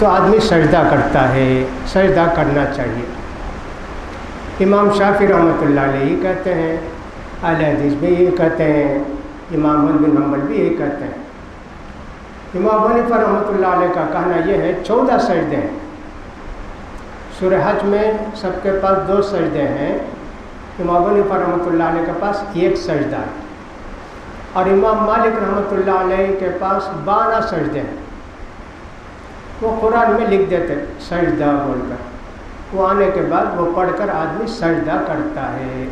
تو آدمی سجدہ کرتا ہے، سجدہ کرنا چاہیے۔ امام شافعی رحمۃ اللہ علیہ کہتے ہیں، اہل حدیث بھی یہ کہتے ہیں، امام احمد بن حنبل بھی یہی کہتے ہیں۔ امام حنیفہ رحمۃ اللہ علیہ کا کہنا یہ ہے 14 سجدے ہیں۔ سورہ حج میں سب کے پاس 2 سجدے ہیں، امام حنیفہ رحمۃ اللہ علیہ کے پاس 1 سجدہ ہے، اور امام مالک رحمۃ اللہ علیہ کے پاس 12 سجدے ہیں۔ وہ قرآن میں لکھ دیتے سجدہ بول کر، وہ آنے کے بعد وہ پڑھ کر آدمی سجدہ کرتا ہے۔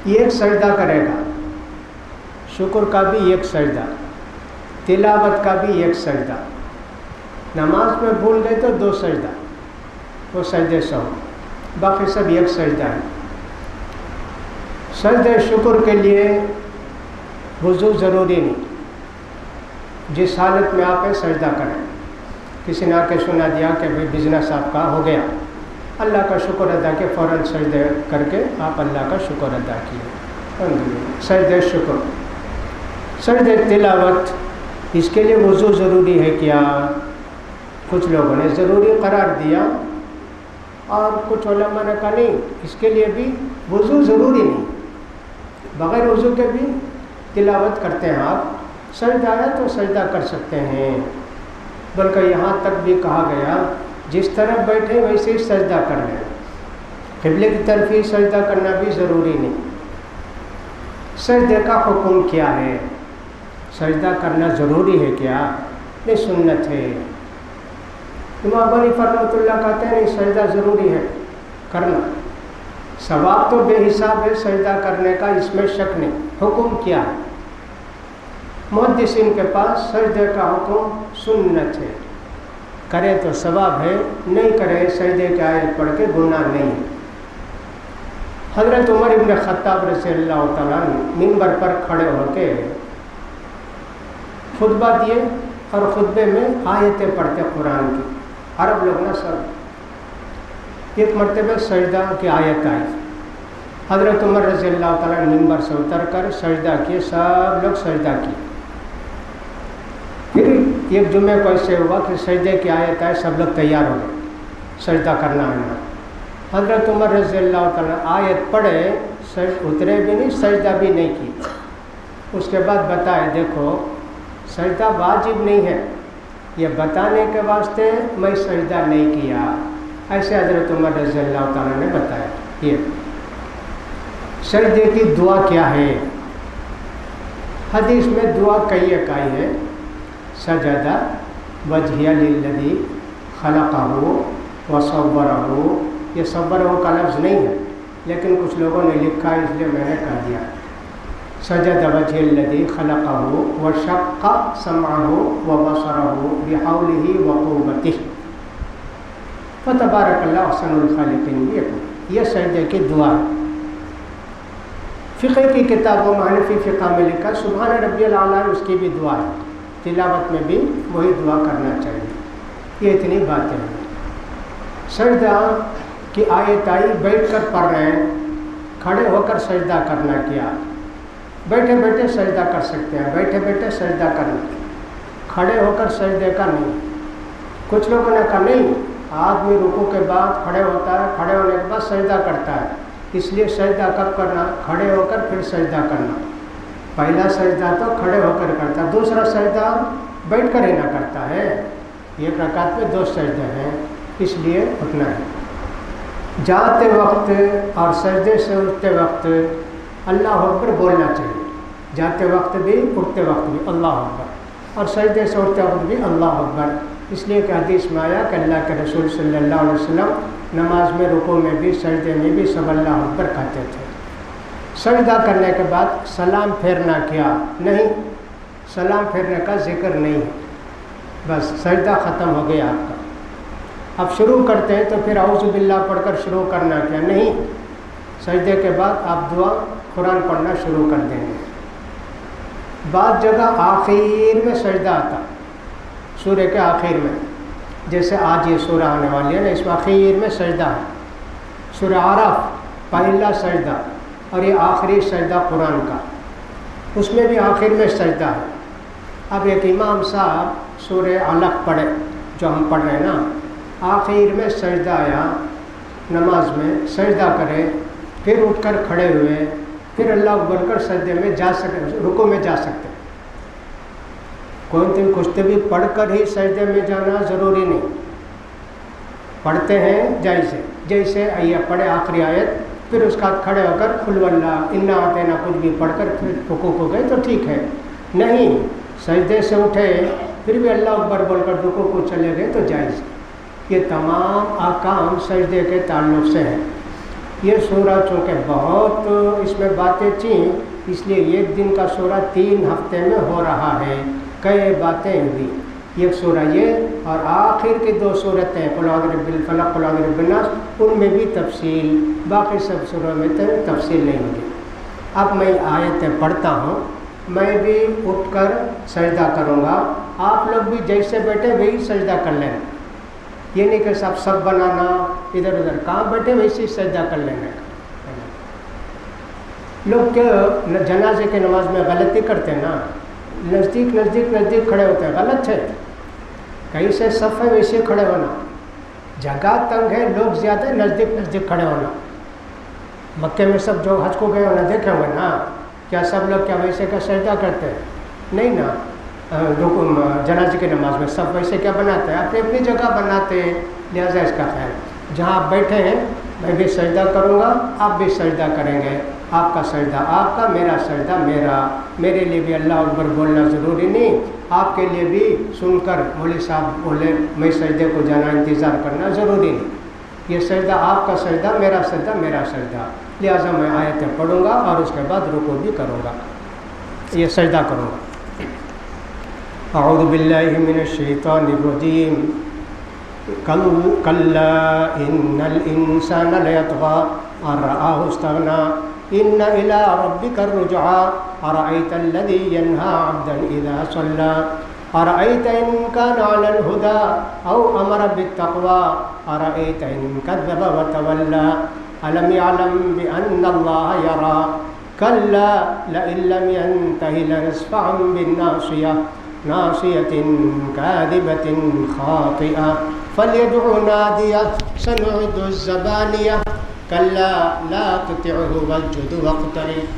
1 سجدہ کرے گا، شکر کا بھی 1 سجدہ، تلاوت کا بھی 1 سجدہ، نماز میں بھول گئے تو 2 سجدہ، وہ سجدے سہو، باقی سب 1 سجدہ ہے۔ سجدہ شکر کے لیے وضو ضروری نہیں، جس حالت میں آپ سجدہ کریں۔ کسی نے آ کے سنا دیا کہ بھائی بزنس آپ کا ہو گیا، اللہ کا شکر ادا کے فوراً سجدے کر کے آپ اللہ کا شکر ادا کیے، سجدہ شکر۔ سجدہ تلاوت، اس کے لیے وضو ضروری ہے کیا؟ کچھ لوگوں نے ضروری قرار دیا اور کچھ علماء نے کہا نہیں، اس کے لیے بھی وضو ضروری نہیں، بغیر وضو کے بھی تلاوت کرتے ہیں آپ، سجدہ آیا تو سجدہ کر سکتے ہیں۔ بلکہ یہاں تک بھی کہا گیا جس طرح بیٹھے ویسے ہی سجدہ کر لیں، قبلے کی طرف ہی سجدہ کرنا بھی ضروری نہیں۔ سجدے کا حکم کیا ہے؟ سجدہ کرنا ضروری ہے کیا؟ نہیں، سنت ہے۔ امام حنیفہ رحمۃ اللہ کہتے ہیں نہیں، سجدہ ضروری ہے کرنا، ثواب تو بے حساب ہے سجدہ کرنے کا، اس میں شک نہیں۔ حکم کیا ہے؟ محدثین کے پاس سجدے کا حکم سنت ہے، کرے تو ثواب ہے، نہیں کرے سجدے کی آیت پڑھ کے گناہ نہیں ہے۔ حضرت عمر ابن خطاب رضی اللہ تعالیٰ منبر پر کھڑے ہو کے خطبہ دیے اور خطبے میں آیتیں پڑھتے قرآن کی، عرب لوگ نہ سب۔ ایک مرتبہ سجدہ کی آیت آئی، حضرت عمر رضی اللہ تعالیٰ منبر سے اتر کر سجدہ کیے، سب لوگ سجدہ کیے۔ پھر ایک جمعے کو ایسے ہوا کہ سجدے کی آیت آئے، سب لوگ تیار ہو گئے، سجدہ کرنا ہے نا۔ حضرت عمر رضی اللہ تعالیٰ آیت پڑھے، اترے بھی نہیں، سجدہ بھی نہیں کی۔ اس کے بعد بتائے دیکھو سجدہ واجب نہیں ہے، یہ بتانے کے واسطے میں سجدہ نہیں کیا، ایسے حضرت عمر رضی اللہ تعالیٰ نے بتایا۔ یہ سجدے کی دعا کیا ہے؟ حدیث میں دعا کئی ایک آئی ہے، سجدہ وجہیہ للذی خلقہ وصورہ، یہ صورہ کا لفظ نہیں ہے لیکن کچھ لوگوں نے لکھا ہے اس لیے میں نے کہہ دیا۔ سجد وجہ الذی خلقہ وشق سمعہ وبصرہ بحولہ وقوتہ فتبارک اللہ احسن الخالقین، یہ سجدے کی دعا ہے۔ فقہ کی کتابوں میں حنفی فقہ میں لکھا سبحان ربی الاعلیٰ، اس کی بھی دعا ہے، تلاوت میں بھی وہی دعا کرنا چاہیے۔ یہ اتنی باتیں ہیں۔ سجدہ کی آیت آئی، بیٹھ کر پڑھ رہے ہیں، کھڑے ہو کر سجدہ کرنا کیا؟ بیٹھے بیٹھے سجدہ کر سکتے ہیں، بیٹھے بیٹھے سجدہ کرنا، کھڑے ہو کر سجدے کا نہیں۔ کچھ لوگوں نے کہا نہیں، آدمی رکوع کے بعد کھڑے ہوتا ہے، کھڑے ہونے کے بعد سجدہ کرتا ہے، اس لیے سجدہ کب کرنا؟ کھڑے ہو کر پھر سجدہ کرنا۔ پہلا سجدہ تو کھڑے ہو کر کرتا ہے، دوسرا سجدہ بیٹھ کر ہی نہ کرتا ہے۔ ایک رکعت میں 2 سجدے ہیں، اس لیے اٹھنا ہے۔ جاتے وقت اور سجدے سے اٹھتے وقت اللہ اکبر بولنا چاہیے، جاتے وقت بھی اٹھتے وقت بھی اللہ اکبر، اور سجدے سے اٹھتے وقت بھی اللہ اکبر، اس لیے کہ حدیث میں آیا کہ اللہ کے رسول صلی اللہ علیہ وسلم نماز میں رکوع میں بھی سجدے میں بھی سب اللہ اکبر کہتے تھے۔ سجدہ کرنے کے بعد سلام پھیرنا کیا؟ نہیں، سلام پھیرنے کا ذکر نہیں، بس سجدہ ختم ہو گیا آپ کا۔ اب شروع کرتے ہیں تو پھر اعوذ باللہ پڑھ کر شروع کرنا کیا؟ نہیں، سجدے کے بعد آپ دعا قرآن پڑھنا شروع کر دیں گے۔ بعض جگہ آخر میں سجدہ آتا، سورہ کے آخر میں، جیسے آج یہ سورہ آنے والی ہے نا، اس میں آخر میں سجدہ ہے۔ سورہ اعراف پہلا سجدہ اور یہ آخری سجدہ قرآن کا، اس میں بھی آخر میں سجدہ ہے۔ اب ایک امام صاحب سورہ علق پڑھے جو ہم پڑھ رہے ہیں نا، آخر میں سجدہ آیا، نماز میں سجدہ کرے، پھر اٹھ کر کھڑے ہوئے، پھر اللہ بول کر سجدے میں جا سکتے، رکوع میں جا سکتے. کوئی دن کچھ بھی پڑھ کر ہی سجدے میں جانا ضروری نہیں، پڑھتے ہیں جائز ہے. جیسے یہ پڑھے آخری آیت، پھر اس کا کھڑے ہو کر قل واللہ انا اعطینا کچھ بھی پڑھ کر پھر رکوع کو گئے تو ٹھیک ہے. نہیں، سجدے سے اٹھے پھر بھی اللہ اکبر بول کر رکوع کو چلے گئے تو جائز. یہ تمام احکام سجدے کے تعلق سے ہیں. یہ سورہ چونکہ بہت اس میں باتیں تھیں، اس لیے ایک دن کا سورہ 3 ہفتے میں ہو رہا ہے. کئی باتیں ہوئی، ایک سورہ یہ اور آخر کی 2 سورتیں قل اعوذ برب الفلق قل اعوذ برب الناس، ان میں بھی تفصیل، باقی سب سوروں میں تو تفصیل نہیں ہوگی. اب میں آیتیں پڑھتا ہوں، میں بھی اٹھ کر سجدہ کروں گا، آپ لوگ بھی جیسے بیٹھے وہی سجدہ کر لینا. یہ نہیں کہ سب بنانا، ادھر ادھر کہاں بیٹھے ویسے سجدہ کر لینا. لوگ کیا جنازے کی نماز میں غلطی کرتے ہیں نا، نزدیک کھڑے ہوتے ہیں، غلط ہے. کہیں سے صف ہے ویسے کھڑے ہونا، جگہ تنگ ہے، لوگ زیادہ ہے، نزدیک کھڑے ہونا. مکے میں سب جو حج کو گئے ہونا دیکھے ہوئے نا، کیا سب لوگ کیا ویسے کا سجدہ کرتے ہیں؟ نہیں نا. جنازے کی نماز میں سب ویسے کیا بناتے ہیں؟ اپنی اپنی جگہ بناتے ہیں. لہٰذا اس کا خیال، جہاں آپ بیٹھے ہیں میں بھی سجدہ کروں گا، آپ بھی سجدہ کریں گے. آپ کا سجدہ آپ کا، میرا سجدہ میرا. میرے لیے بھی اللہ اکبر بولنا ضروری نہیں، آپ کے لیے بھی سن کر مولوی صاحب بولے میں سجدے کو جانا انتظار کرنا ضروری نہیں. یہ سجدہ آپ کا سجدہ، میرا سجدہ میرا سجدہ. لہٰذا میں آیتیں پڑھوں گا اور اس کے بعد رکوع بھی کروں گا، یہ سجدہ کروں گا. اعوذ باللہ من الشیطان الرجیم. کلا ان الانسان لیطغی ان رآہ استغنی ان الی ربک الرجعی ارأیت الذی ینہی عبدا اذا صلی ارأیت ان کان علی الہدی او امر بالتقوی ارأیت ان کذب وتولی الم یعلم بان اللہ یری کلا لئن لم ینتہ لنسفعا بالناصیہ ناصیة کاذبة خاطئة فلیدع نادیہ سنعد الزبانیہ کلا لا تطعه واسجد واقترب.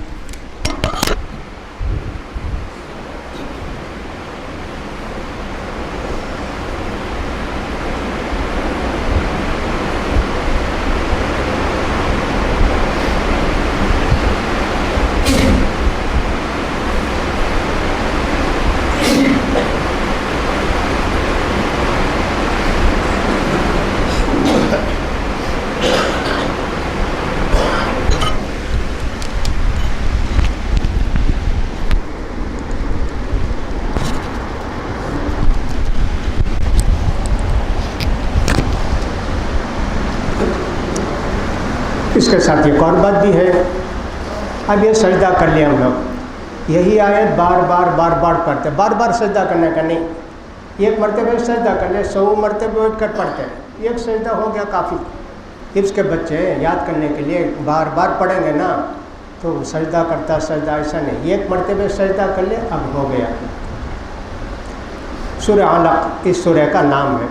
اس کے ساتھ ایک اور بات بھی ہے. اب یہ سجدہ کر لیا ہم لوگ، یہی آیت بار بار پڑھتے، بار بار سجدہ کرنے کا نہیں. ایک مرتبہ سجدہ کر لے، 100 مرتبہ اٹھ کر پڑھتے ہیں، ایک سجدہ ہو گیا کافی. حفظ کے بچے یاد کرنے کے لیے بار بار پڑھیں گے نا تو سجدہ کرتا سجدہ ایسا نہیں، ایک مرتبہ سجدہ کر لے اب ہو گیا. سورہ علق اس سورہ کا نام ہے.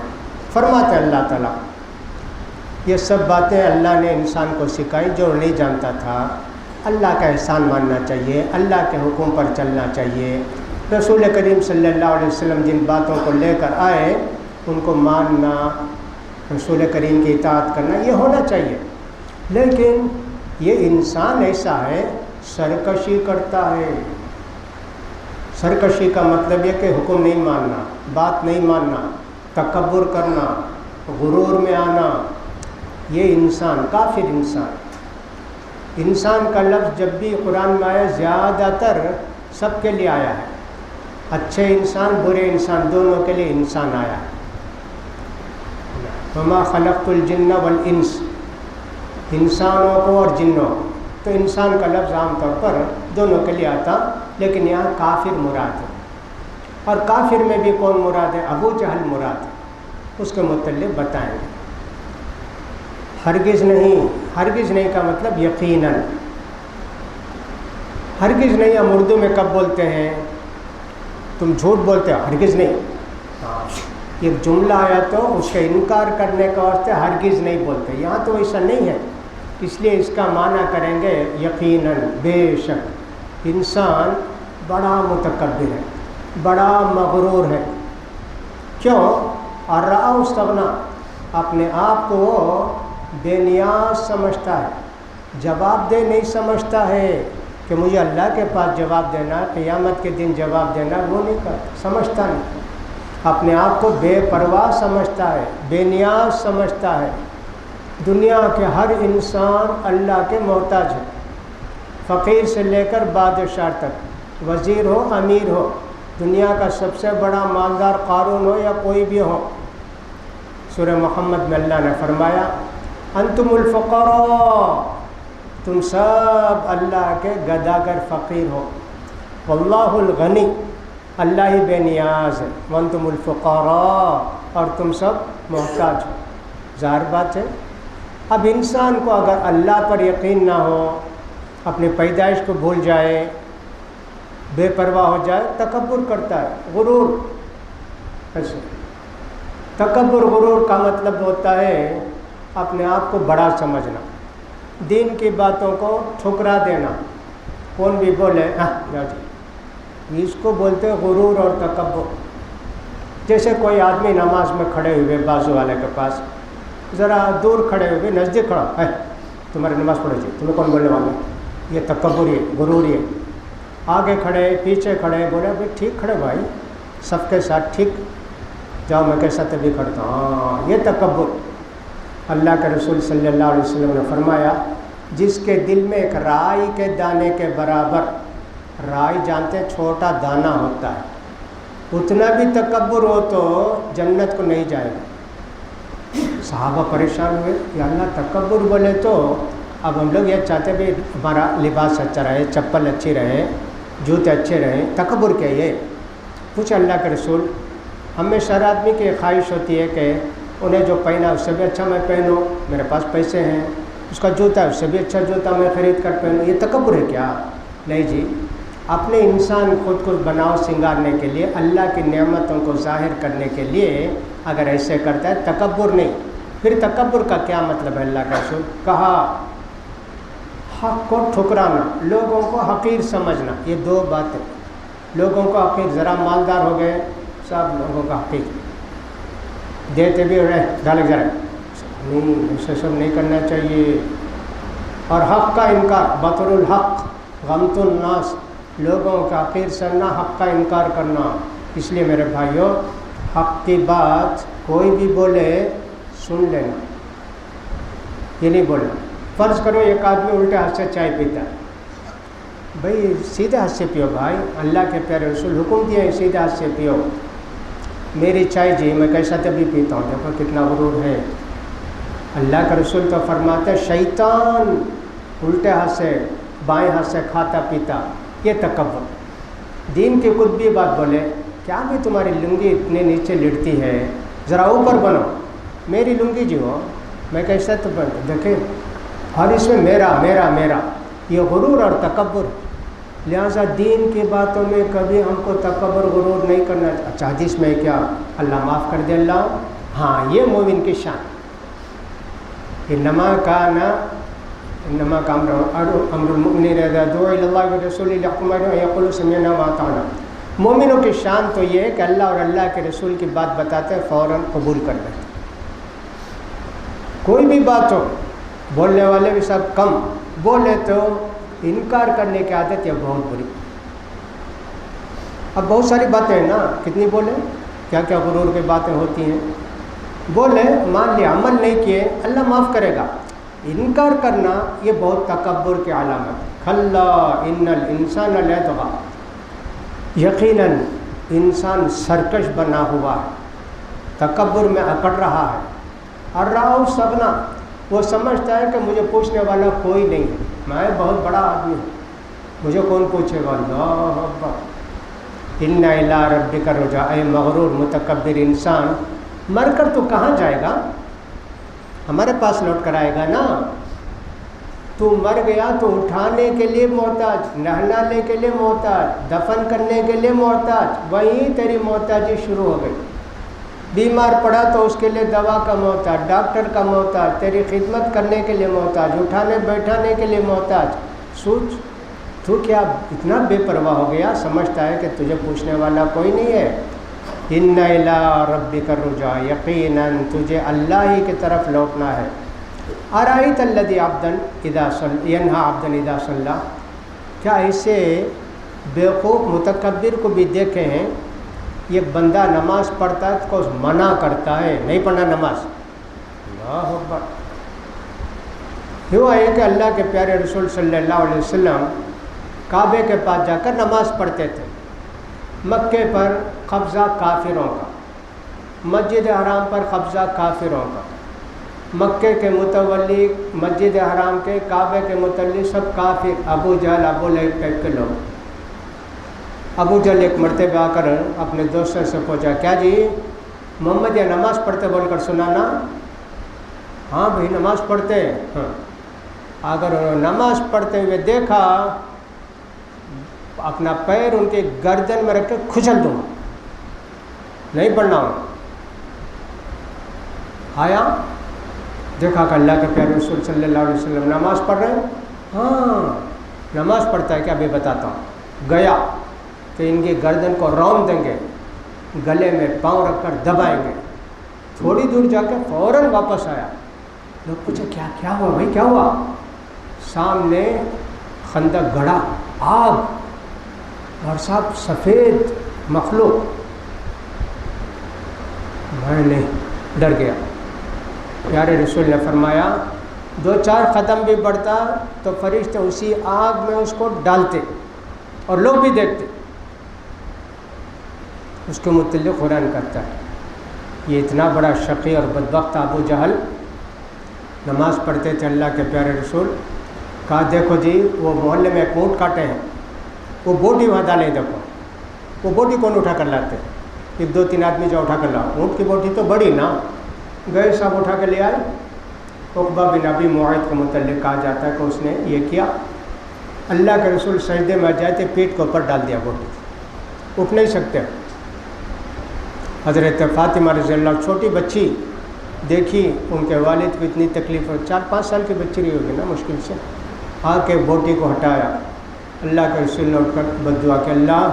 فرماتے ہیں اللہ تعالیٰ یہ سب باتیں اللہ نے انسان کو سکھائی جو نہیں جانتا تھا. اللہ کا احسان ماننا چاہیے، اللہ کے حکم پر چلنا چاہیے. رسول کریم صلی اللہ علیہ وسلم جن باتوں کو لے کر آئے ان کو ماننا، رسول کریم کی اطاعت کرنا، یہ ہونا چاہیے. لیکن یہ انسان ایسا ہے سرکشی کرتا ہے. سرکشی کا مطلب یہ کہ حکم نہیں ماننا، بات نہیں ماننا، تکبر کرنا، غرور میں آنا. یہ انسان کافر انسان کا لفظ جب بھی قرآن میں آیا زیادہ تر سب کے لیے آیا ہے. اچھے انسان برے انسان دونوں کے لیے انسان آیا ہے. وما خلقت الجن والانس، انسانوں کو اور جنوں کو. تو انسان کا لفظ عام طور پر دونوں کے لیے آتا، لیکن یہاں کافر مراد ہے. اور کافر میں بھی کون مراد ہے؟ ابو جہل مراد ہے. اس کے متعلق بتائیں گے. ہرگز نہیں کا مطلب یقیناً. ہرگز نہیں ہم اردو میں کب بولتے ہیں؟ تم جھوٹ بولتے ہو، ہرگز نہیں. ایک جملہ آیا تو اس کا انکار کرنے کا واسطے ہرگز نہیں بولتے، یہاں تو ایسا نہیں ہے، اس لیے اس کا معنی کریں گے یقیناً، بے شک انسان بڑا متکبر ہے، بڑا مغرور ہے۔ کیوں؟ الرأى استغنا، اپنے آپ کو بے نیاز سمجھتا ہے، جواب دہ نہیں سمجھتا ہے کہ مجھے اللہ کے پاس جواب دینا، قیامت کے دن جواب دینا، وہ نہیں کرتا، سمجھتا نہیں، اپنے آپ کو بے پرواہ سمجھتا ہے، بے نیاز سمجھتا ہے۔ دنیا کے ہر انسان اللہ کے محتاج ہے، فقیر سے لے کر بادشاہ تک، وزیر ہو امیر ہو، دنیا کا سب سے بڑا مالدار قارون ہو یا کوئی بھی ہو۔ سورہ محمد میں اللہ نے فرمایا انتم الفقراء، تم سب اللہ کے گداگر فقیر ہو، واللہ الغنی، اللہ ہی بے نیاز ہے، وانتم الفقراء، اور تم سب محتاج ہو۔ ظاہر بات ہے، اب انسان کو اگر اللہ پر یقین نہ ہو، اپنی پیدائش کو بھول جائے، بے پرواہ ہو جائے، تکبر کرتا ہے، غرور۔ ایسے تکبر غرور کا مطلب ہوتا ہے اپنے آپ کو بڑا سمجھنا، دین کی باتوں کو ٹھکرا دینا، کون بھی بولے جاؤ جی، اس کو بولتے ہیں غرور اور تکبر۔ جیسے کوئی آدمی نماز میں کھڑے ہوئے بازو والے کے پاس، ذرا دور کھڑے ہوئے، نزدیک کھڑا ہے، تمہاری نماز پڑھو جی، تمہیں کون بولنے والا ہے؟ یہ تکبر ہے، غرور ہے۔ آگے کھڑے پیچھے کھڑے، بولے بھائی ٹھیک کھڑے بھائی، سب کے ساتھ ٹھیک، جاؤ میں کے ساتھ بھی کھڑتا ہوں، ہاں، یہ تکبر۔ اللہ کے رسول صلی اللہ علیہ وسلم نے فرمایا جس کے دل میں ایک رائی کے دانے کے برابر، رائی جانتے ہیں چھوٹا دانہ ہوتا ہے، اتنا بھی تکبر ہو تو جنت کو نہیں جائے گا۔ صحابہ پریشان ہوئے، یا اللہ تکبر بولے تو اب ہم لوگ یہ چاہتے بھی ہمارا لباس اچھا رہے، چپل اچھی رہے، جوتے اچھے رہیں، تکبر کیا یہ؟ پوچھا اللہ کے رسول، ہمیشہ ہر آدمی کی خواہش ہوتی ہے کہ انہیں جو پہنا اس سے بھی اچھا میں پہنوں، میرے پاس پیسے ہیں، اس کا جوتا ہے اس سے بھی اچھا جوتا میں خرید کر پہنوں، یہ تکبر ہے کیا؟ نہیں جی، اپنے انسان خود کو بناؤ سنگارنے کے لیے، اللہ کی نعمتوں کو ظاہر کرنے کے لیے اگر ایسے کرتا ہے، تکبر نہیں۔ پھر تکبر کا کیا مطلب ہے؟ اللہ کا رسول کہا حق کو ٹھکرانا، لوگوں کو حقیر سمجھنا، یہ دو باتیں۔ لوگوں کو حقیر، ذرا مالدار ہو گئے سب لوگوں کا حقیر، دیتے بھی رہے ڈالے جا رہے، نہیں، اسے سب نہیں کرنا چاہیے۔ اور حق کا انکار، بطر الحق غمت الناس، لوگوں کا حقیر سننا، حق کا انکار کرنا۔ اس لیے میرے بھائیوں، حق کی بات کوئی بھی بولے سن لینا، یہ نہیں بولنا۔ فرض کرو ایک آدمی الٹے ہاتھ سے چائے پیتا ہے، بھائی سیدھے ہاتھ سے پیو بھائی، اللہ کے پیارے رسول حکم دیا ہے سیدھے ہاتھ سے پیو۔ میری چائے جی میں کیسا تبھی پیتا ہوں، دیکھو کتنا غرور ہے۔ اللہ کا رسول تو فرماتا ہے شیطان الٹے ہاتھ سے بائیں ہاتھ سے کھاتا پیتا، یہ تکبر۔ دین کی خود بھی بات بولے، کیا بھی تمہاری لنگی اتنے نیچے لٹتی ہے، ذرا اوپر بنو، میری لنگی جو ہو میں کیسا تو بن، دیکھیں اور اس میں میرا میرا میرا، یہ غرور اور تکبر۔ لہٰذا دین کی باتوں میں کبھی ہم کو تکبر غرور نہیں کرنا۔ اچھا حدیث میں کیا اللہ معاف کر دے اللہ، ہاں یہ مومن کی شان۔ انما کان امر المؤمن اذا دعا الی اللہ ورسولہ لیحکم بینہم ان یقولوا سمعنا واطعنا۔ مومنوں کی شان تو یہ ہے کہ اللہ اور اللہ کے رسول کی بات بتاتے ہیں فوراً قبول کر لیتے، کوئی بھی بات ہو، بولنے والے بھی سب کم بولے تو انکار کرنے کی عادت یہ بہت بری۔ اب بہت ساری باتیں ہیں نا، کتنی بولیں، کیا کیا غرور کی باتیں ہوتی ہیں، بولے مان لیا، عمل نہیں کیے، اللہ معاف کرے گا۔ انکار کرنا یہ بہت تکبر کی علامت۔ کھلا ان الانسان لیطغی، یقیناً انسان سرکش بنا ہوا ہے، تکبر میں اکڑ رہا ہے۔ الرأى استغنا، وہ سمجھتا ہے کہ مجھے پوچھنے والا کوئی نہیں ہے، میں بہت بڑا آدمی ہوں، مجھے کون پوچھے گا، اللہ اکبر۔ ان الی ربک الرجاء، اے مغرور متکبر انسان، مر کر تو کہاں جائے گا؟ ہمارے پاس لوٹ کر آئے گا نا۔ تو مر گیا تو اٹھانے کے لیے محتاج، نہلانے کے لیے محتاج، دفن کرنے کے لیے محتاج، وہیں تیری محتاجی شروع ہو گئی۔ بیمار پڑا تو اس کے لیے دوا کا محتاج، ڈاکٹر کا محتاج، تیری خدمت کرنے کے لیے محتاج، اٹھانے بیٹھانے کے لیے محتاج. سوچ تو کیا اتنا بے پرواہ ہو گیا، سمجھتا ہے کہ تجھے پوچھنے والا کوئی نہیں ہے. ان الی ربک الرجع، یقیناً تجھے اللہ ہی کی طرف لوٹنا ہے. ارایت الذی عبدا اذا صلی ینہی عبدا اذا صلی، کیا ایسے بیوقوف متکبر کو بھی دیکھے ہیں، یہ بندہ نماز پڑھتا ہے تو منع کرتا ہے نہیں پڑھنا نماز. اللہ اکبر. ہوا ہے کہ اللہ کے پیارے رسول صلی اللہ علیہ وسلم کعبے کے پاس جا کر نماز پڑھتے تھے. مکے پر قبضہ کافروں کا، مسجد حرام پر قبضہ کافروں کا، مکے کے متولی، مسجد حرام کے، کعبے کے متولی سب کافر، ابو جہل ابو لہب ٹائپ کے لوگ. ابو جہل ایک مرتبہ آ کر اپنے دوستوں سے پوچھا، کیا جی محمد یہ نماز پڑھتے بول کر سنانا؟ ہاں بھائی نماز پڑھتے. ہاں. اگر انہوں نے نماز پڑھتے ہوئے دیکھا، اپنا پیر ان کے گردن میں رکھ کے کھچل دوں، نہیں پڑھنا ہوں. آیا دیکھا کہ اللہ کے پیارے رسول صلی اللہ علیہ وسلم نماز پڑھ رہے ہیں. ہاں نماز پڑھتا ہے کیا؟ ابھی بتاتا ہوں. گیا تو ان کی گردن کو رون دیں گے، گلے میں پاؤں رکھ کر دبائیں گے. تھوڑی دور جا کے فوراً واپس آیا. لوگ پوچھے کیا ہوا بھائی کیا ہوا؟ سامنے خندق گڑھا، آگ اور صاحب سفید مخلوق. میں نے ڈر گیا. پیارے رسول نے فرمایا 2-4 قدم بھی بڑھتا تو فرشتے اسی آگ میں اس کو ڈالتے اور لوگ بھی دیکھتے. اس کے متعلق قرآن کرتا ہے یہ اتنا بڑا شقی اور بدبخت ابو جہل نماز پڑھتے تھے. اللہ کے پیارے رسول کہا دیکھو جی وہ محلے میں ایک اونٹ کاٹے ہیں، وہ بوٹی وہاں ڈالیں، دیکھو وہ بوٹی کون اٹھا کر لاتے؟ ایک 2-3 آدمی جو اٹھا کر لاؤ، اونٹ کی بوٹی تو بڑی نا. گئے صاحب اٹھا کے لے آئے. عقبہ بن ابی معیط کے متعلق کہا جاتا ہے کہ اس نے یہ کیا، اللہ کے رسول سجدے میں جائے تھے، پیٹھ کے اوپر ڈال دیا بوٹی، اٹھ نہیں سکتے. حضرت فاطمہ رضی اللہ چھوٹی بچی دیکھی، ان کے والد کو اتنی تکلیف، 4-5 سال کی بچی رہی ہوگی نا مشکل سے، آ کے بوٹی کو ہٹایا. اللہ کے رسول نے اٹھ کر بد دعا کہ اللہ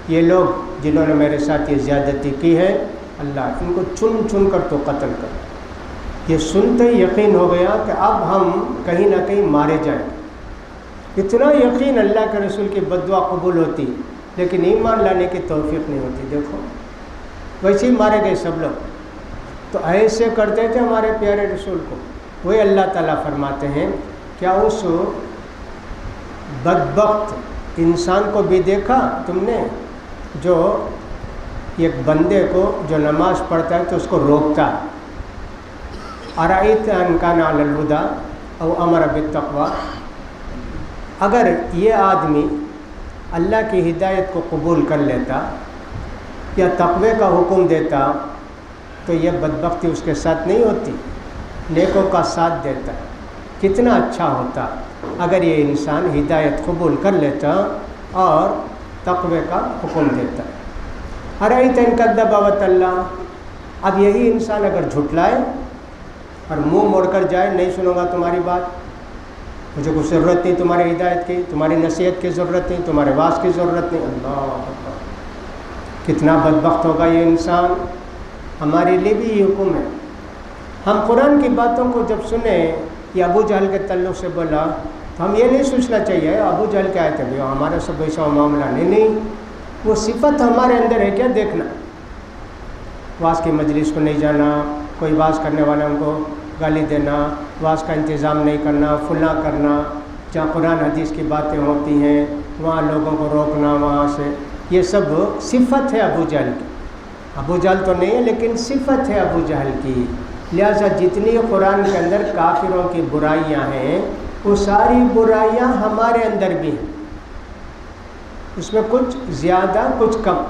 یہ لوگ جنہوں نے میرے ساتھ یہ زیادتی کی ہے، اللہ ان کو چن چن کر تو قتل کر. یہ سنتے ہی یقین ہو گیا کہ اب ہم کہیں نہ کہیں مارے جائیں. اتنا یقین اللہ کے رسول کی بد دعا قبول ہوتی، لیکن ایمان لانے کی توفیق نہیں ہوتی. دیکھو ویسے ہی مارے گئے سب لوگ. تو ایسے کرتے تھے ہمارے پیارے رسول کو. وہی اللہ تعالیٰ فرماتے ہیں کیا اس بدبخت انسان کو بھی دیکھا تم نے، جو ایک بندے کو جو نماز پڑھتا ہے تو اس کو روکتا ہے. ارائیت ان کان علی الہدی او امر بالتقوی، اگر یہ آدمی اللہ کی ہدایت کو قبول کر لیتا یا تقوی کا حکم دیتا تو یہ بدبختی اس کے ساتھ نہیں ہوتی، نیکوں کا ساتھ دیتا. کتنا اچھا ہوتا اگر یہ انسان ہدایت قبول کر لیتا اور تقوی کا حکم دیتا. ارائیت ان کذب وتولی، اب یہی انسان اگر جھٹلائے اور منہ موڑ کر جائے، نہیں سنوں گا تمہاری بات، مجھے کوئی ضرورت نہیں تمہاری ہدایت کی، تمہاری نصیحت کی ضرورت نہیں، تمہارے واعظ کی ضرورت نہیں. اللہ اکبر، کتنا بدبخت ہوگا یہ انسان. ہمارے لیے بھی یہ حکم ہے. ہم قرآن کی باتوں کو جب سنیں، یہ ابو جہل کے تعلق سے بولا تو ہم یہ نہیں سوچنا چاہیے ابو جہل کیا ہے تھے ہمارے سب ایسا معاملہ نہیں. وہ صفت ہمارے اندر ہے کیا دیکھنا. واعظ کی مجلس کو نہیں جانا، کوئی واعظ کرنے والوں کو گالی دینا، واعظ کا انتظام نہیں کرنا، فلاں کرنا، جہاں قرآن حدیث کی باتیں ہوتی ہیں وہاں لوگوں کو روکنا وہاں سے، یہ سب صفت ہے ابو جہل کی. ابو جہل تو نہیں ہے لیکن صفت ہے ابو جہل کی. لہٰذا جتنی قرآن کے اندر کافروں کی برائیاں ہیں وہ ساری برائیاں ہمارے اندر بھی ہیں، اس میں کچھ زیادہ کچھ کم.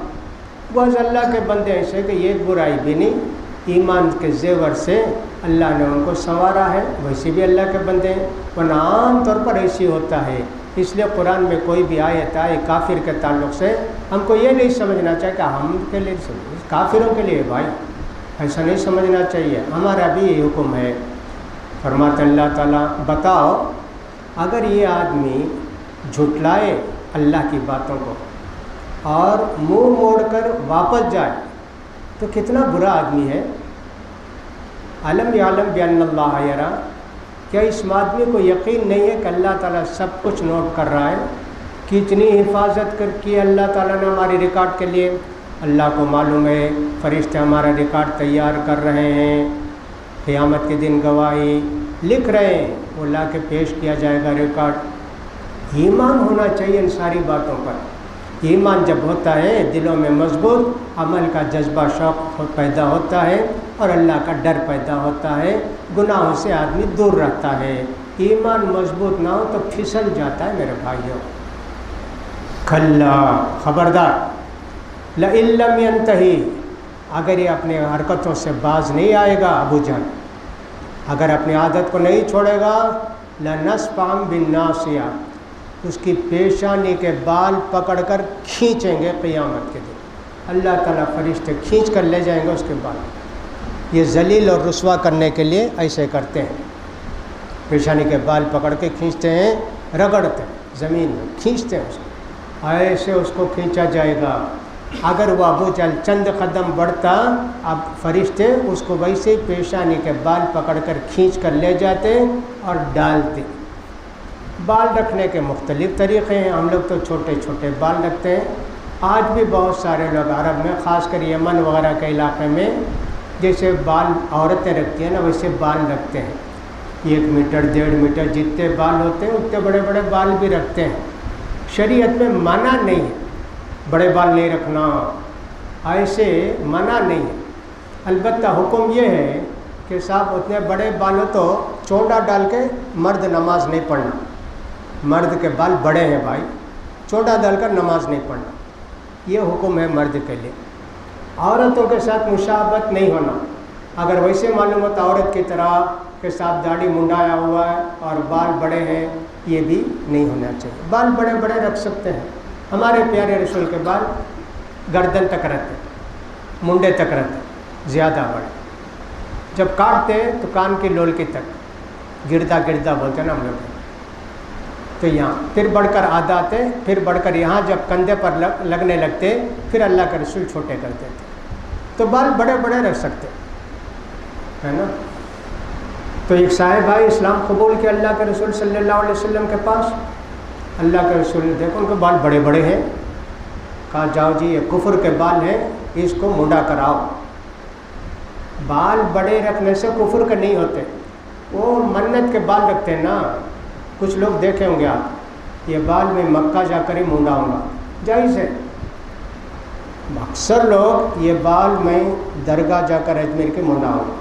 بعض اللہ کے بندے ایسے کہ یہ برائی بھی نہیں، ایمان کے زیور سے اللہ نے ان کو سنوارا ہے، ویسے بھی اللہ کے بندے ہیں. ورنہ عام طور پر ایسی ہوتا ہے. اس لیے قرآن میں کوئی بھی آیت آئے کافر کے تعلق سے ہم کو یہ نہیں سمجھنا چاہیے کہ ہم کے لیے، کافروں کے لیے بھائی ایسا نہیں سمجھنا چاہیے. ہمارا بھی یہ حکم ہے. فرماتے اللہ تعالیٰ بتاؤ اگر یہ آدمی جھٹلائے اللہ کی باتوں کو اور منہ موڑ کر واپس جائے تو کتنا برا آدمی ہے. علم یعلم بان اللہ یرا، کیا اس آدمی کو یقین نہیں ہے کہ اللہ تعالیٰ سب کچھ نوٹ کر رہا ہے؟ کتنی حفاظت کر کی اللہ تعالیٰ نے ہماری ریکارڈ کے لیے. اللہ کو معلوم ہے فرشتے ہمارا ریکارڈ تیار کر رہے ہیں. قیامت کے دن گواہی لکھ رہے ہیں، وہ لا کے پیش کیا جائے گا ریکارڈ. ایمان ہونا چاہیے ان ساری باتوں پر. ایمان جب ہوتا ہے دلوں میں مضبوط، عمل کا جذبہ شوق پیدا ہوتا ہے اور اللہ کا ڈر پیدا ہوتا ہے. گناہوں سے آدمی دور رہتا ہے. ایمان مضبوط نہ ہو تو پھسل جاتا ہے میرے بھائیوں. کھلا خبردار، لئن لم ینتہی، اگر یہ اپنے حرکتوں سے باز نہیں آئے گا ابو جہل، اگر اپنی عادت کو نہیں چھوڑے گا، لنصفعا بالناصیہ، اس کی پیشانی کے بال پکڑ کر کھینچیں گے قیامت کے دن. اللہ تعالیٰ فرشتے کھینچ کر لے جائیں گے اس کے بال. یہ ذلیل اور رسوا کرنے کے لیے ایسے کرتے ہیں. پیشانی کے بال پکڑ کے کھینچتے ہیں، رگڑتے ہیں زمین میں، کھینچتے ہیں اس کو. ایسے اس کو کھینچا جائے گا. اگر وہ ابو جہل چند قدم بڑھتا، اب فرشتے اس کو ویسے ہی پیشانی کے بال پکڑ کر کھینچ کر لے جاتے اور ڈالتے. بال رکھنے کے مختلف طریقے ہیں. ہم لوگ تو چھوٹے چھوٹے بال رکھتے ہیں. آج بھی بہت سارے لوگ عرب میں، خاص کر یمن وغیرہ کے علاقے میں، جیسے بال عورتیں رکھتی ہیں نا ویسے بال رکھتے ہیں. 1 میٹر 1.5 میٹر جتنے بال ہوتے ہیں اتنے بڑے بڑے بال بھی رکھتے ہیں. شریعت میں منع نہیں ہے بڑے بال نہیں رکھنا، ایسے منع نہیں ہے. البتہ حکم یہ ہے کہ صاحب اتنے بڑے بال ہو تو چونڈا ڈال کے مرد نماز نہیں پڑھنا. مرد کے بال بڑے ہیں بھائی، چونڈا ڈال کر نماز نہیں پڑھنا. یہ حکم ہے مرد کے لیے. عورتوں کے ساتھ مشابہت نہیں ہونا. اگر ویسے معلوم ہوتا عورت کی طرح کے ساتھ داڑھی منڈایا ہوا ہے اور بال بڑے ہیں، یہ بھی نہیں ہونا چاہیے. بال بڑے بڑے رکھ سکتے ہیں. ہمارے پیارے رسول کے بال گردن تک رہتے، منڈے تک رہتے، زیادہ بڑے. جب کاٹتے تو کان کی لولکی تک، گردا گردا بولتے ہیں نا ہم لوگ. تو یہاں پھر بڑھ کر آدھا آتے، پھر بڑھ کر یہاں جب کندھے پر لگنے لگتے پھر اللہ کے رسول چھوٹے کر دیتے. تو بال بڑے بڑے رکھ سکتے ہے نا. تو ایک صاحب آئے اسلام قبول کیا اللہ کے رسول صلی اللہ علیہ وسلم کے پاس. اللہ کے رسول نے دیکھو ان کے بال بڑے بڑے ہیں. کہا جاؤ جی یہ کفر کے بال ہیں، اس کو منڈا کراؤ. بال بڑے رکھنے سے کفر کے نہیں ہوتے. وہ منت کے بال رکھتے ہیں نا. کچھ لوگ دیکھے ہوں گے آپ، یہ بال میں مکہ جا کر ہی منڈاؤں گا، جائز ہے. اکثر لوگ یہ بال میں درگاہ جا کر اجمیر کے منڈاؤں گا،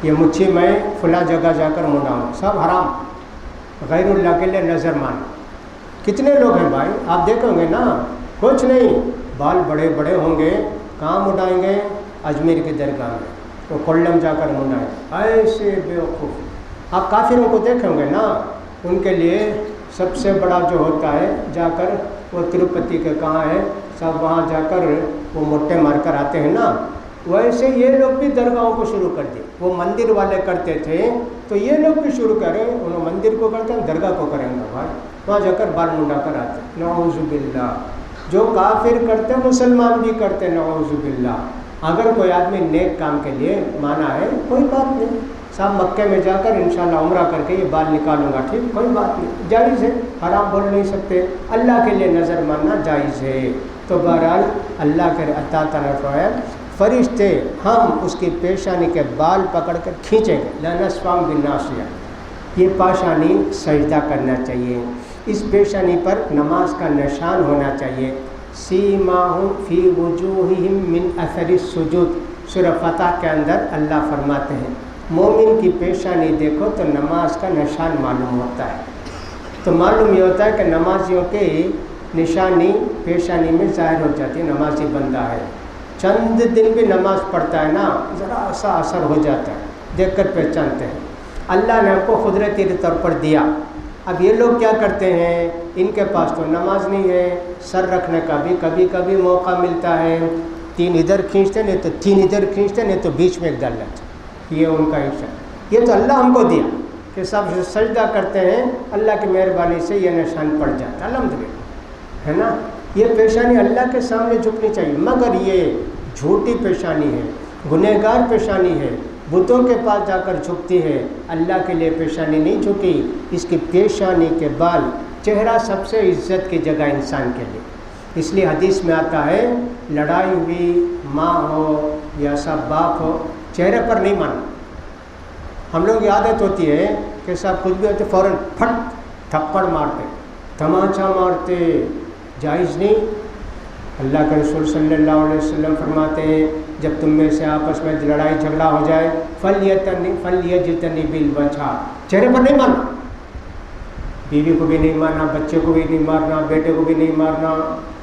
یہ مچھی میں فلاں جگہ جا کر منڈاؤں، سب حرام، غیر اللہ کے لیے نظر مان. کتنے لوگ ہیں بھائی آپ دیکھیں گے نا، کچھ نہیں، بال بڑے بڑے ہوں گے، کہاں منڈائیں گے؟ اجمیر کی درگاہ میں، وہ کولم جا کر منڈائیں. ایسے بیوقوف آپ کافروں کو دیکھیں گے نا، ان کے لیے سب سے بڑا جو ہوتا ہے جا کر وہ تروپتی کے کہاں ہے، سب وہاں جا کر وہ موٹے مار کر آتے ہیں نا. ویسے یہ لوگ بھی درگاہوں کو شروع کر دی. وہ مندر والے کرتے تھے تو یہ لوگ بھی شروع کریں. انہوں مندر کو کرتے ہیں، درگاہ کو کریں گے بھائی، وہاں جا کر بال منڈا کر آتے. نعوذ باللہ. جو کافر کرتے مسلمان بھی کرتے، نعوذ باللہ. اگر کوئی آدمی نیک کام کے لیے مانا ہے کوئی بات نہیں، صاحب مکے میں جا کر انشاءاللہ عمرہ کر کے یہ بال نکالوں گا، ٹھیک، کوئی بات نہیں، جائز ہے. حرام بول نہیں سکتے. اللہ کے لیے نظر ماننا جائز ہے. تو بہرحال اللہ کے عطا طرف ہے فرشتے ہم اس کی پیشانی کے بال پکڑ کر کھینچیں گے. لنصفعا بالناصیہ. یہ پیشانی سجدہ کرنا چاہیے. اس پیشانی پر نماز کا نشان ہونا چاہیے. سیماہم فی وجوہہم من اثر السجود. سورہ فتح کے اندر اللہ فرماتے ہیں مومن کی پیشانی دیکھو تو نماز کا نشان معلوم ہوتا ہے. تو معلوم یہ ہوتا ہے کہ نمازیوں کی نشانی پیشانی میں ظاہر ہو جاتی ہے، نمازی بندہ ہے. چند دن بھی نماز پڑھتا ہے نا، ذرا سا اثر ہو جاتا ہے، دیکھ کر پہچانتے ہیں. اللہ نے ہم کو قدرتی طور پر دیا. اب یہ لوگ کیا کرتے ہیں، ان کے پاس تو نماز نہیں ہے، سر رکھنے کا بھی کبھی کبھی موقع ملتا ہے، 3 ادھر کھینچتے نہیں تو 3 ادھر کھینچتے نہیں تو بیچ میں ایک ڈال لیتے. یہ ان کا حصہ. یہ تو اللہ ہم کو دیا کہ سب سجدہ کرتے ہیں, اللہ کی مہربانی سے یہ نشان پڑ جاتا ہے الحمدللہ, ہے نا. یہ پیشانی اللہ کے سامنے جھکنی چاہیے, مگر یہ جھوٹی پیشانی ہے, گنہگار پیشانی ہے, بتوں کے پاس جا کر جھکتی ہے, اللہ کے لیے پیشانی نہیں جھکی. اس کی پیشانی کے بال, چہرہ سب سے عزت کی جگہ انسان کے لیے. اس لیے حدیث میں آتا ہے لڑائی ہوئی ماں ہو یا سب باپ ہو, چہرے پر نہیں ماننا. ہم لوگ کی عادت ہوتی ہے کہ سب کچھ بھی ہوتے فوراً پھٹ تھپڑ مارتے, تماچا مارتے, جائز نہیں. اللہ کے رسول صلی اللہ علیہ وسلم فرماتے ہیں جب تم میں سے آپس میں لڑائی جھگڑا ہو جائے فَلْيَجْتَنِبِ بِالْوَجْهِ, چہرے پر نہیں مارنا. بیوی کو بھی نہیں مارنا, بچے کو بھی نہیں مارنا, بیٹے کو بھی نہیں مارنا,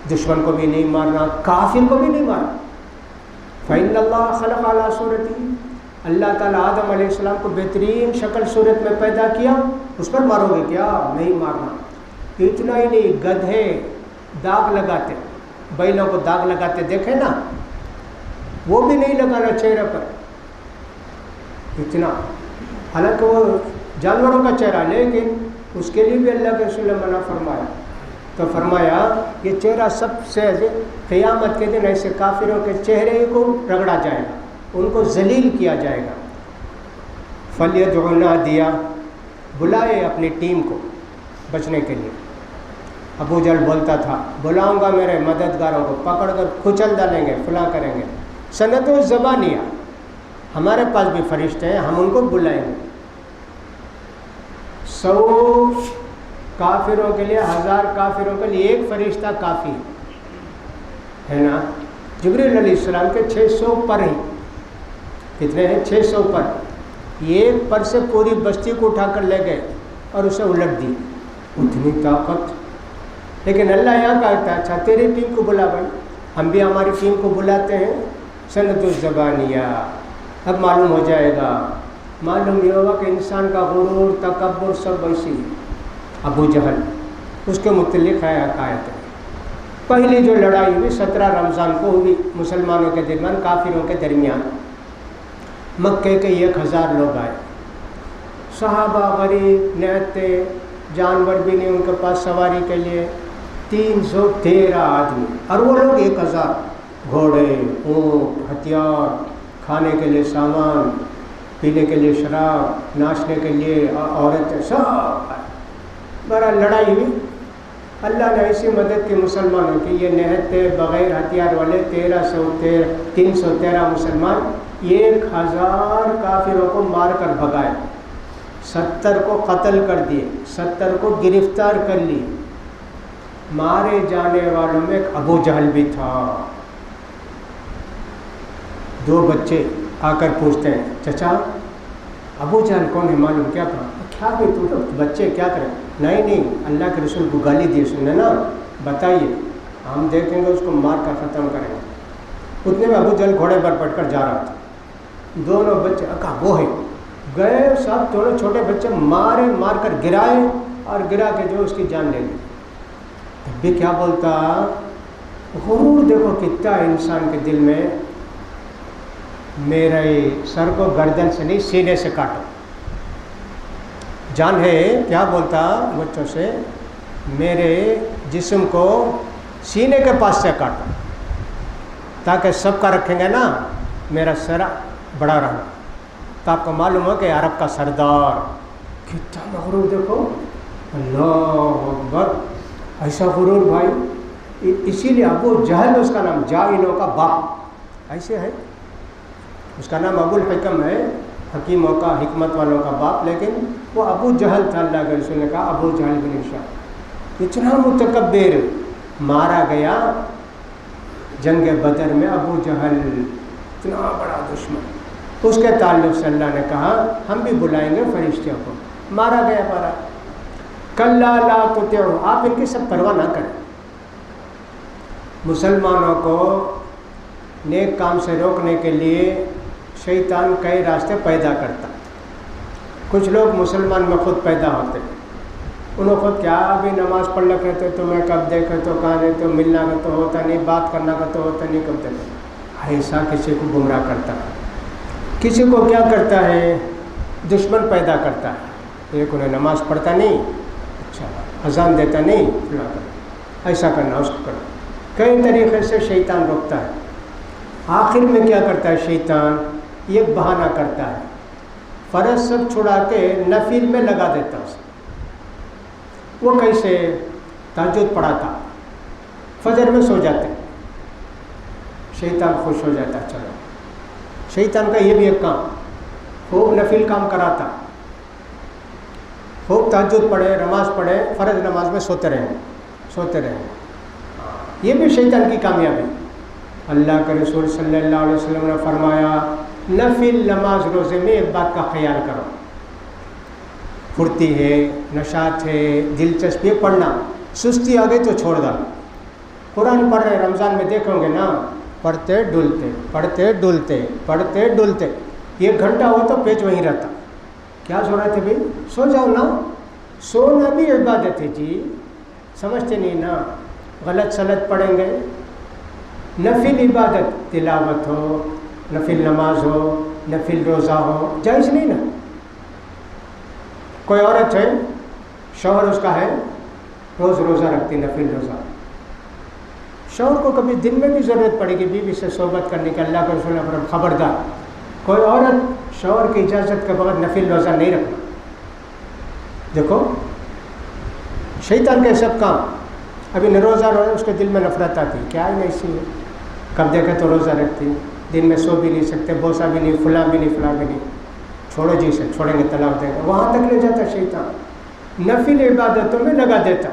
دشمن کو بھی نہیں مارنا, کافر کو بھی نہیں مارنا. فَإِنَّ اللَّهَ خَلَقَ عَلَىٰ صُورَتِهِ, اللہ تعالیٰ آدم علیہ السلام کو بہترین شکل صورت میں پیدا کیا, اس پر مارو گے کیا؟ نہیں مارنا. اتنا ہی نہیں, گدھے داغ لگاتے, بیلوں کو داغ لگاتے دیکھے نا, وہ بھی نہیں لگانا چہرے پر. اتنا, حالانکہ وہ جانوروں کا چہرہ, لیکن اس کے لیے بھی اللہ کے رسول نے منع فرمایا. تو فرمایا یہ چہرہ سب سے قیامت کے دن ایسے کافروں کے چہرے کو رگڑا جائے گا, ان کو ذلیل کیا جائے گا. فَلْيَدْعُ نَادِيَهُ, بلائے اپنی ٹیم کو بچنے کے لیے. ابو جہل بولتا تھا بلاؤں گا میرے مددگاروں کو, پکڑ کر کچل ڈالیں گے, فلاں کریں گے. سنت و زبانیہ, ہمارے پاس بھی فرشتے ہیں, ہم ان کو بلائیں گے. 100 کافروں کے لیے, 1000 کافروں کے لیے ایک فرشتہ کافی ہے نا. جبریل علیہ السلام کے 600 پر ہیں. کتنے ہیں؟ 600 پر. ایک پر سے پوری بستی کو اٹھا کر لے گئے اور اسے الٹ دی. اتنی طاقت. لیکن اللہ یہاں کہتا ہے اچھا تیری ٹیم کو بلا بھائی. ہم بھی ہماری ٹیم کو بلاتے ہیں. سنت الزبانیہ. اب معلوم ہو جائے گا, معلوم یہ ہوگا کہ انسان کا غرور, تکبر سب ویسی. ابو جہل, اس کے متعلق ہے آیت ہے. پہلی جو لڑائی ہوئی 17 رمضان کو ہوئی مسلمانوں کے درمیان کافروں کے درمیان. مکے کے 1000 لوگ آئے, صحابہ غریب نہتے, جانور بھی نہیں ان کے پاس سواری کے لیے. 313 آدمی, اور وہ لوگ 1000, گھوڑے, اونٹ, ہتھیار, کھانے کے لیے سامان, پینے کے لیے شراب, ناچنے کے لیے عورتیں, سب. بڑا لڑائی ہوئی. اللہ نے ایسی مدد کی مسلمانوں کی, یہ نہتے بغیر ہتھیار والے 313 مسلمان 1000 کافروں کو مار کر بھگائے. 70 کو قتل کر دیے, 70 کو گرفتار کر لی. مارے جانے والوں میں ایک ابو جہل بھی تھا. 2 بچے آ کر پوچھتے ہیں چچا ابو جہل کون ہے معلوم کیا تھا؟ کیا بھی تو بچے کیا کریں؟ نہیں اللہ کے رسول کو گالی دی سننے نا, بتائیے, ہم دیکھیں گے اس کو مار کر ختم کریں گے. اتنے میں ابو جہل گھوڑے پر بیٹھ کر جا رہا تھا. دونوں بچے اکا وہ ہے گئے, سب دونوں چھوٹے بچے مار کر گرائے, اور گرا کے جو اس کی جان لے لی. تب بھی کیا بولتا, غرور دیکھو کتنا انسان کے دل میں. میرے سر کو گردن سے نہیں سینے سے کاٹو, جان ہے. کیا بولتا بچوں سے, میرے جسم کو سینے کے پاس سے کاٹو, تاکہ سب کا رکھیں گے نا, میرا سر بڑا رہا. تو آپ کو معلوم ہو کہ عرب کا سردار کتنا غرور دیکھو. اللہ اکبر, ایسا غرور بھائی. اسی لیے ابو جہل اس کا نام, جاہلوں کا باپ ایسے ہے. اس کا نام ابو الحکم ہے, حکیموں کا, حکمت والوں کا باپ. لیکن وہ ابو جہل تھا. اللہ کے رسول نے کہا ابو جہل بن ہشام. اتنا متکبر, مارا گیا جنگ بدر میں. ابو جہل اتنا بڑا دشمن. اس کے تعلق سے اللہ نے کہا ہم بھی بلائیں گے فرشتوں کو. مارا گیا, مارا. کلا لا تطعوا, آپ ان کی سب پرواہ نہ کریں. مسلمانوں کو نیک کام سے روکنے کے لیے شیطان کئی راستے پیدا کرتا. کچھ لوگ مسلمان میں خود پیدا ہوتے, انہوں خود کیا ابھی نماز پڑھ لے کہتے تو میں کب دیکھے تو کہاں رہتے, تو ملنا کا تو ہوتا نہیں, بات کرنا کا تو ہوتا نہیں, کب دیکھتے. ایسا کسی کو گمراہ کرتا ہے، کسی کو کیا کرتا ہے دشمن پیدا کرتا ہے، ایک انہیں نماز پڑھتا نہیں، اچھا اذان دیتا نہیں، ایسا کرنا اس کو کرنا، کئی طریقے سے شیطان روکتا ہے۔ آخر میں کیا کرتا ہے شیطان، ایک بہانہ کرتا ہے، فرض سب چھڑا کے نفل میں لگا دیتا اسے۔ وہ کیسے؟ تہجد پڑھاتا، فجر میں سو جاتے، شیطان خوش ہو جاتا، چلو شیطان کا یہ بھی ایک کام، خوب نفل کام کراتا، خوب تہجد پڑھے، نماز پڑھے، فرض نماز میں سوتے رہیں، یہ بھی شیطان کی کامیابی۔ اللہ کے رسول صلی اللہ علیہ وسلم نے فرمایا نفل نماز روزے میں ایک بات کا خیال کرو، پھرتی ہے، نشاط ہے، دلچسپی پڑھنا، سستی آ گئی تو چھوڑ دو۔ قرآن پڑھ رہے رمضان میں دیکھو گے نا، پڑھتے ڈلتے، ایک گھنٹہ ہوا تو پیچ وہیں رہتا، کیا سو رہے تھے بھائی؟ سو جاؤ نا، سونا بھی عبادت ہے جی، سمجھتے نہیں نا، غلط سلط پڑھیں گے۔ نفل عبادت، تلاوت ہو، نفل نماز ہو، نفل روزہ ہو، جائز نہیں نا۔ کوئی عورت ہے، شوہر اس کا ہے، روز روزہ رکھتی، نفل روزہ، شوہر کو کبھی دن میں بھی ضرورت پڑے گی بیوی سے صحبت کرنے کی، اللہ کے رسول نے فرمایا خبردار کوئی عورت شوہر کی اجازت کے بغیر نفل روزہ نہیں رکھنا۔ دیکھو شیطان کے سب کام، ابھی روزہ اس کے دل میں نفرت آتی، کیا ہے ایسی ہے، کب دیکھے تو روزہ رکھتی، دن میں سو بھی نہیں سکتے، بوسا بھی نہیں، فلاں بھی نہیں، چھوڑو جی سے، چھوڑیں گے طلاق دیں گے، وہاں تک لے جاتا شیطان، نفل عبادتوں میں لگا دیتا۔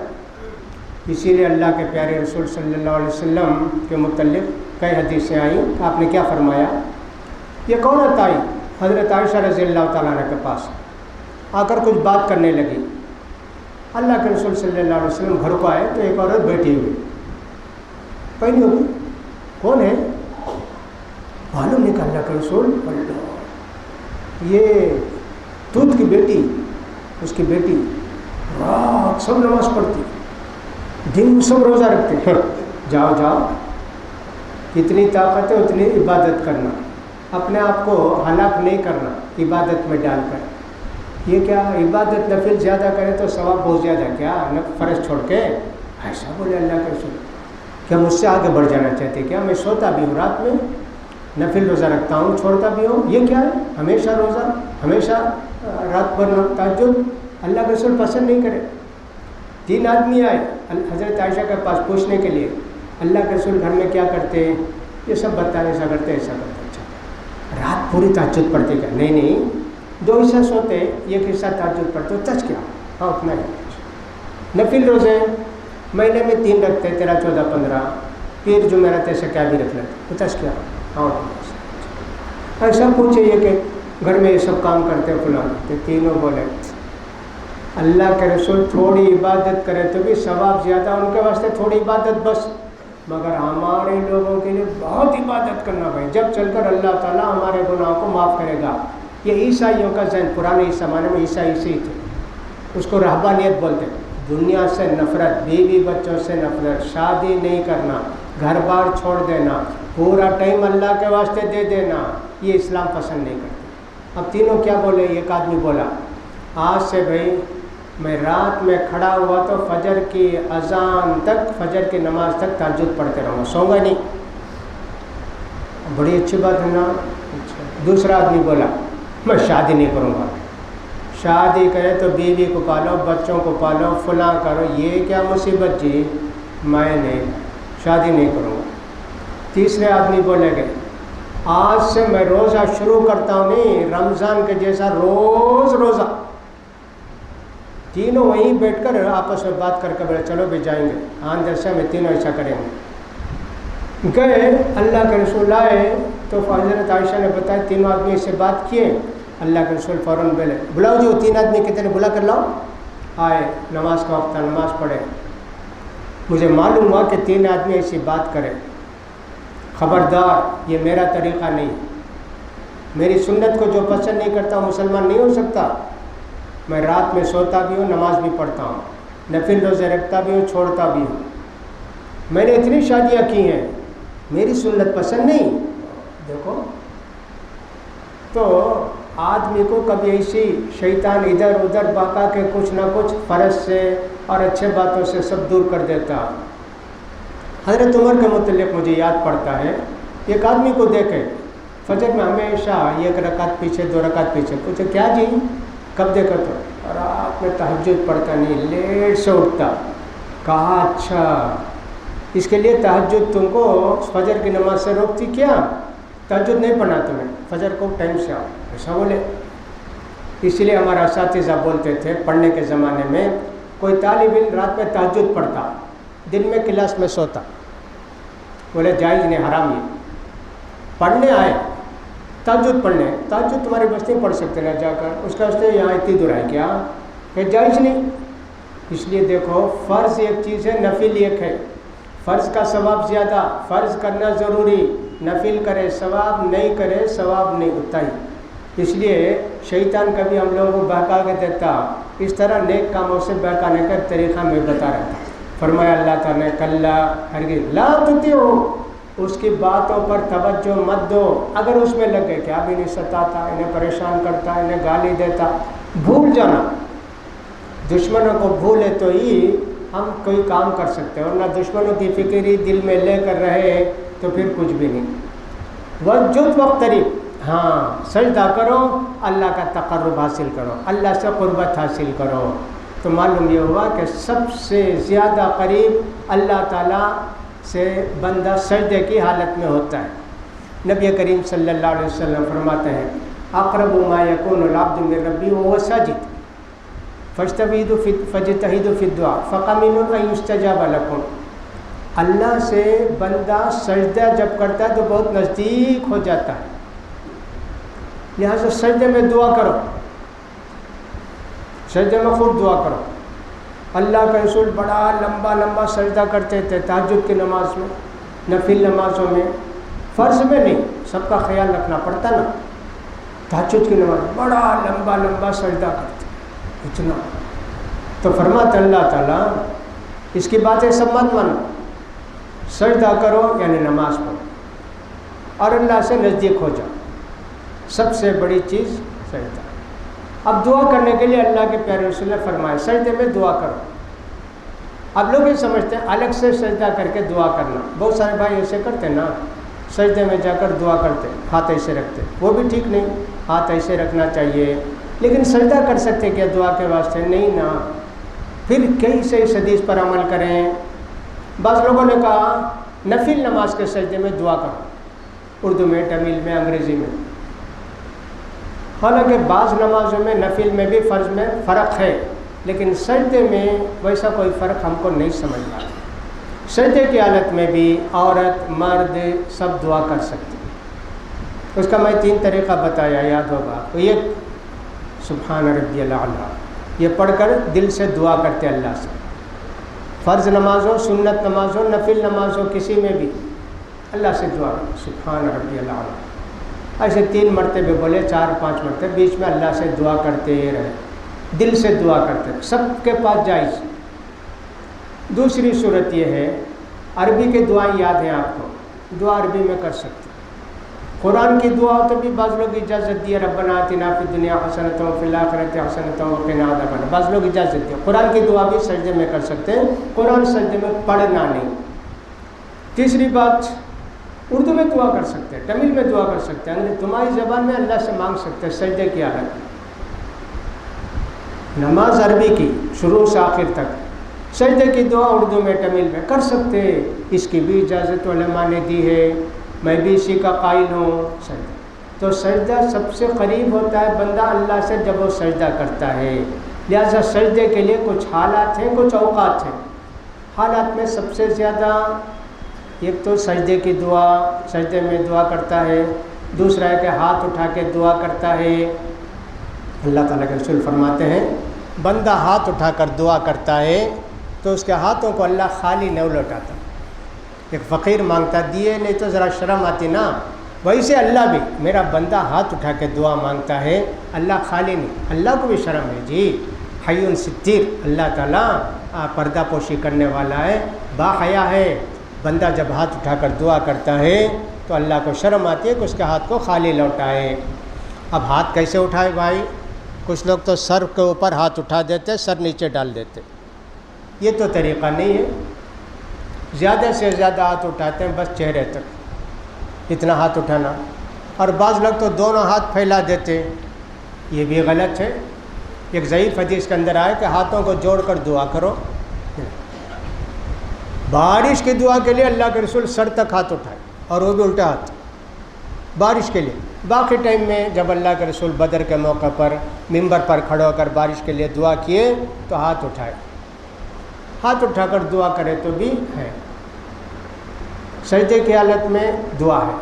اسی لیے اللہ کے پیارے رسول صلی اللہ علیہ وسلم کے متعلق کئی حدیثیں آئیں، آپ نے کیا فرمایا، یہ عورت آئی حضرت عائشہ رضی اللہ تعالیٰ عنہ کے پاس، آ کر کچھ بات کرنے لگی۔ اللہ کے رسول صلی اللہ علیہ وسلم گھر کو آئے تو ایک عورت بیٹھی ہوئی، پہنی ہوگی، کون ہے معلوم نہیں کہ اللہ کے رسول، یہ دودھ کی بیٹی، اس کی بیٹی رات سب نماز پڑھتی، دن سب روزہ رکھتے ہیں، جاؤ کتنی طاقت ہے اتنی عبادت کرنا، اپنے آپ کو ہلاک نہیں کرنا عبادت میں ڈال کر۔ یہ کیا عبادت نفل زیادہ کرے تو ثواب بہت زیادہ، کیا فرض چھوڑ کے ایسا بولے اللہ کے رسول، کیا مجھ سے آگے بڑھ جانا چاہتے؟ کیا میں سوتا بھی ہوں رات میں، نفل روزہ رکھتا ہوں، چھوڑتا بھی ہوں، یہ کیا ہے ہمیشہ روزہ، ہمیشہ رات بھر تہجد، اللہ کے رسول پسند نہیں کرے۔ 3 آدمی آئے حضرت عائشہ کے پاس پوچھنے کے لیے اللہ کے رسول گھر میں کیا کرتے ہیں، یہ سب بتائیں، ایسا کرتے ایسا کرتے۔ اچھا رات پوری تہجد پڑھتے کیا؟ نہیں 2 حصہ سوتے، ایک حصہ تہجد پڑھتے، تچ کیا؟ ہاں اتنا ہی۔ نفل روزے مہینے میں 3 رکھتے، 13 14 15، پیر جمعرات ایسے کیا بھی رکھ لیتے، تچ کیا؟ ہاں ایسا پوچھے یہ کہ گھر میں یہ سب کام کرتے فلاں، تینوں بولے اللہ کے رسول تھوڑی عبادت کرے تو بھی ثواب زیادہ، ان کے واسطے تھوڑی عبادت بس، مگر ہمارے لوگوں کے لیے بہت عبادت کرنا بھائی، جب چل کر اللہ تعالیٰ ہمارے گناہوں کو معاف کرے گا۔ یہ عیسائیوں کا ذہن، پرانے زمانے میں عیسائی تھے، اس کو رہبانیت بولتے، دنیا سے نفرت، بیوی بچوں سے نفرت، شادی نہیں کرنا، گھر بار چھوڑ دینا، پورا ٹائم اللہ کے واسطے دے دینا، یہ اسلام پسند نہیں کرتے۔ اب تینوں کیا بولے؟ ایک آدمی بولا آج سے بھائی میں رات میں کھڑا ہوا تو فجر کی اذان تک، فجر کی نماز تک تہجد پڑھتے رہوں گا، سوؤں گا نہیں۔ بڑی اچھی بات ہے نا۔ دوسرا آدمی بولا میں شادی نہیں کروں گا، شادی کرے تو بیوی کو پالو، بچوں کو پالو، فلاں کرو، یہ کیا مصیبت جی، میں نہیں، شادی نہیں کروں گا۔ تیسرے آدمی بولے گے آج سے میں روزہ شروع کرتا ہوں، نہیں رمضان کے جیسا روز روزہ۔ تینوں وہیں بیٹھ کر آپس میں بات کر کے بولے چلو بھی جائیں گے، آن سے میں تینوں ایسا کریں گے۔ گئے اللہ کے رسول آئے تو حضرت عائشہ نے بتایا تینوں آدمی سے بات کیے، اللہ کے رسول فوراً بولے بلاؤ جو 3 آدمی کتنے بلا کر لاؤ۔ آئے، نماز کا وقت تھا، نماز پڑھے، مجھے معلوم ہوا کہ 3 آدمی ایسی بات کرے، خبردار یہ میرا طریقہ نہیں، میری سنت کو جو پسند نہیں کرتا مسلمان نہیں ہو سکتا۔ میں رات میں سوتا بھی ہوں، نماز بھی پڑھتا ہوں، نفل روزے رکھتا بھی ہوں، چھوڑتا بھی ہوں، میں نے اتنی شادیاں کی ہیں، میری سنت پسند نہیں، دیکھو تو آدمی کو کبھی ایسی شیطان ادھر ادھر بہکا کے کچھ نہ کچھ فرض سے اور اچھے باتوں سے سب دور کر دیتا. حضرت عمر کے متعلق مجھے یاد پڑتا ہے، ایک آدمی کو دیکھے فجر میں ہمیشہ 1 رکعت پیچھے 2 رکعت پیچھے. پوچھے کیا جی کب دیکھا تو؟ اور رات میں تہجد پڑھتا نہیں، لیٹ سے اٹھتا. کہا اچھا اس کے لیے تہجد تم کو فجر کی نماز سے روکتی کیا؟ تہجد نہیں پڑھنا تمہیں، فجر کو ٹائم سے آؤ، ایسا بولے. اس لیے ہمارا اساتذہ بولتے تھے پڑھنے کے زمانے میں کوئی طالب علم رات میں تہجد پڑھتا، دن میں کلاس میں سوتا، بولے جائز نہیں، حرام. یہ پڑھنے آئے تہجد پڑھنے، تہجد تمہاری بستی پڑھ سکتے نہ جا کر، اس کا واسطے یہاں اتنی دور ہے کیا؟ کہ جائز نہیں. اس لیے دیکھو فرض ایک چیز ہے، نفل ایک ہے. فرض کا ثواب زیادہ، فرض کرنا ضروری، نفل کرے ثواب، نہیں کرے ثواب نہیں اتنا ہی. اس لیے شیطان کبھی ہم لوگوں کو بہکا کے دیتا، اس طرح نیک کاموں سے بہکانے کا طریقہ میں بتا رہا تھا. فرمایا اللہ تعالیٰ نے کلا ہرگز لا تطیعو، اس کی باتوں پر توجہ مت دو. اگر اس میں لگے کیا بھی نہیں ستاتا، انہیں پریشان کرتا، انہیں گالی دیتا، بھول جانا. دشمنوں کو بھولے تو ہی ہم کوئی کام کر سکتے ہیں، ورنہ دشمنوں کی فکر ہی دل میں لے کر رہے تو پھر کچھ بھی نہیں. وجد وقتریب، ہاں سجدہ کرو، اللہ کا تقرب حاصل کرو، اللہ سے قربت حاصل کرو. تو معلوم یہ ہوا کہ سب سے زیادہ قریب اللہ تعالیٰ سے بندہ سجدے کی حالت میں ہوتا ہے. نبی کریم صلی اللہ علیہ وسلم فرماتے ہیں اقرب ما یکون العبد من ربی وهو ساجد فاجتہدوا فی الدعاء فقمنوا ان یستجاب لکم. اللہ سے بندہ سجدہ جب کرتا ہے تو بہت نزدیک ہو جاتا ہے، لہٰذا سجدے میں دعا کرو، سجدے میں خوب دعا کرو. اللہ کا رسول بڑا لمبا لمبا سجدہ کرتے تھے تہجد کی نماز میں، نفل نمازوں میں، فرض میں نہیں، سب کا خیال رکھنا پڑتا نا. تہجد کی نماز بڑا لمبا لمبا سجدہ کرتے اتنا. تو فرماتا اللہ تعالیٰ اس کی باتیں سب مت مانو، سجدہ کرو یعنی نماز پڑھو اور اللہ سے نزدیک ہو جاؤ. سب سے بڑی چیز سجدہ. اب دعا کرنے کے لیے اللہ کے پیارے رسول نے فرمایا سجدے میں دعا کرو. اب لوگ یہ سمجھتے ہیں الگ سے سجدہ کر کے دعا کرنا. بہت سارے بھائی ایسے کرتے ہیں نا، سجدے میں جا کر دعا کرتے، ہاتھ ایسے رکھتے، وہ بھی ٹھیک نہیں، ہاتھ ایسے رکھنا چاہیے. لیکن سجدہ کر سکتے کیا دعا کے واسطے؟ نہیں نا. پھر کئی سے اس حدیث پر عمل کریں. بعض لوگوں نے کہا نفل نماز کے سجدے میں دعا کرو، اردو میں، تمل میں، انگریزی میں. حالانکہ بعض نمازوں میں نفل میں بھی فرض میں فرق ہے، لیکن سجدے میں ویسا کوئی فرق ہم کو نہیں سمجھ آ رہا. سجدے کی حالت میں بھی عورت مرد سب دعا کر سکتے. اس کا میں 3 طریقہ بتایا، یاد ہوگا. تو ایک سبحان ربی الاعلیٰ، یہ پڑھ کر دل سے دعا کرتے اللہ سے. فرض نمازوں، سنت نمازوں، نفل نمازوں کسی میں بھی اللہ سے دعا سبحان ربی الاعلیٰ، ایسے 3 مرتبے بولے، 4-5 مرتبے، بیچ میں اللہ سے دعا کرتے رہے، دل سے دعا کرتے، سب کے پاس جائز. دوسری صورت یہ ہے، عربی کے دعائیں یاد ہیں آپ کو، دعا عربی میں کر سکتے. قرآن کی دعا تو بھی بعض لوگ اجازت دیے، ربنا آتنا فی الدنیا حسنۃ وفی الآخرۃ حسنۃ وقنا عذاب النار، بعض لوگ اجازت دیے. قرآن کی دعا بھی سجدے میں کر سکتے ہیں، قرآن سجدے میں پڑھنا نہیں. تیسری بات، اردو میں دعا کر سکتے ہیں، تمل میں دعا کر سکتے ہیں، یعنی تمہاری زبان میں اللہ سے مانگ سکتے ہیں سجدے کی حالت. نماز عربی کی شروع سے آخر تک، سجدے کی دعا اردو میں، تمل میں کر سکتے ہیں. اس کی بھی اجازت علماء نے دی ہے، میں بھی اسی کا قائل ہوں. سجدہ تو سجدہ سب سے قریب ہوتا ہے بندہ اللہ سے جب وہ سجدہ کرتا ہے. لہٰذا سجدے کے لیے کچھ حالات ہیں، کچھ اوقات ہیں. حالات میں سب سے زیادہ ایک تو سجدے کی دعا، سجدے میں دعا کرتا ہے. دوسرا ہے کہ ہاتھ اٹھا کے دعا کرتا ہے. اللہ تعالیٰ کے رسول فرماتے ہیں بندہ ہاتھ اٹھا کر دعا کرتا ہے تو اس کے ہاتھوں کو اللہ خالی نہیں لوٹاتا. ایک فقیر مانگتا دیے نہیں تو ذرا شرم آتی نا، ویسے اللہ بھی میرا بندہ ہاتھ اٹھا کے دعا مانگتا ہے، اللہ خالی نہیں، اللہ کو بھی شرم ہے جی. حی ستیر، اللہ تعالیٰ پردہ پوشی کرنے والا ہے، با حیا ہے. بندہ جب ہاتھ اٹھا کر دعا کرتا ہے تو اللہ کو شرم آتی ہے کہ اس کے ہاتھ کو خالی لوٹائے۔ اب ہاتھ کیسے اٹھائے بھائی؟ کچھ لوگ تو سر کے اوپر ہاتھ اٹھا دیتے، سر نیچے ڈال دیتے، یہ تو طریقہ نہیں ہے۔ زیادہ سے زیادہ ہاتھ اٹھاتے ہیں بس چہرے تک، اتنا ہاتھ اٹھانا، اور بعض لوگ تو دونوں ہاتھ پھیلا دیتے، یہ بھی غلط ہے۔ ایک ضعیف حدیث کے اندر آئے کہ ہاتھوں کو جوڑ کر دعا کرو۔ بارش کی دعا کے لیے اللہ کے رسول سر تک ہاتھ اٹھائے، اور وہ بھی الٹا ہاتھ، بارش کے لیے۔ باقی ٹائم میں جب اللہ کے رسول بدر کے موقع پر ممبر پر کھڑے ہو کر بارش کے لیے دعا کیے تو ہاتھ اٹھائے، ہاتھ اٹھا کر دعا کرے تو بھی ہے۔ سجدے کی حالت میں دعا ہے۔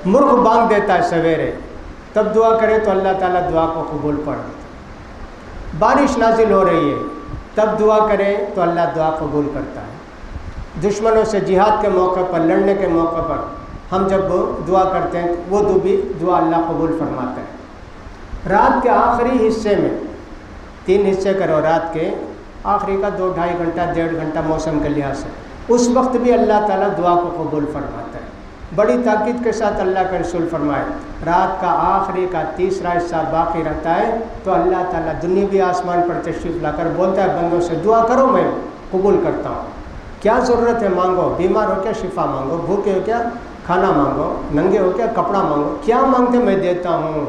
مرغ بانگ دیتا ہے سویرے، تب دعا کرے تو اللہ تعالیٰ دعا کو قبول پڑھ لیتا ہے۔ بارش نازل ہو رہی ہے، تب دعا کرے تو اللہ دعا قبول کرتا ہے۔ دشمنوں سے جہاد کے موقع پر، لڑنے کے موقع پر ہم جب دعا کرتے ہیں وہ بھی دعا اللہ قبول فرماتا ہے۔ رات کے آخری حصے میں، 3 حصے کرو رات کے، آخری کا 2-2.5 گھنٹہ 1.5 گھنٹہ موسم کے لحاظ سے، اس وقت بھی اللہ تعالیٰ دعا کو قبول فرماتا ہے۔ بڑی تاکید کے ساتھ اللہ کا رسول فرمائے، رات کا آخری کا تیسرا حصہ باقی رہتا ہے تو اللہ تعالیٰ دنیاوی آسمان پر تشریف لا کر بولتا ہے بندوں سے دعا کرو، میں قبول کرتا ہوں۔ کیا ضرورت ہے مانگو، بیمار ہو کیا شفا مانگو، بھوکے ہو کیا کھانا مانگو، ننگے ہو کیا کپڑا مانگو، کیا مانگتے میں دیتا ہوں۔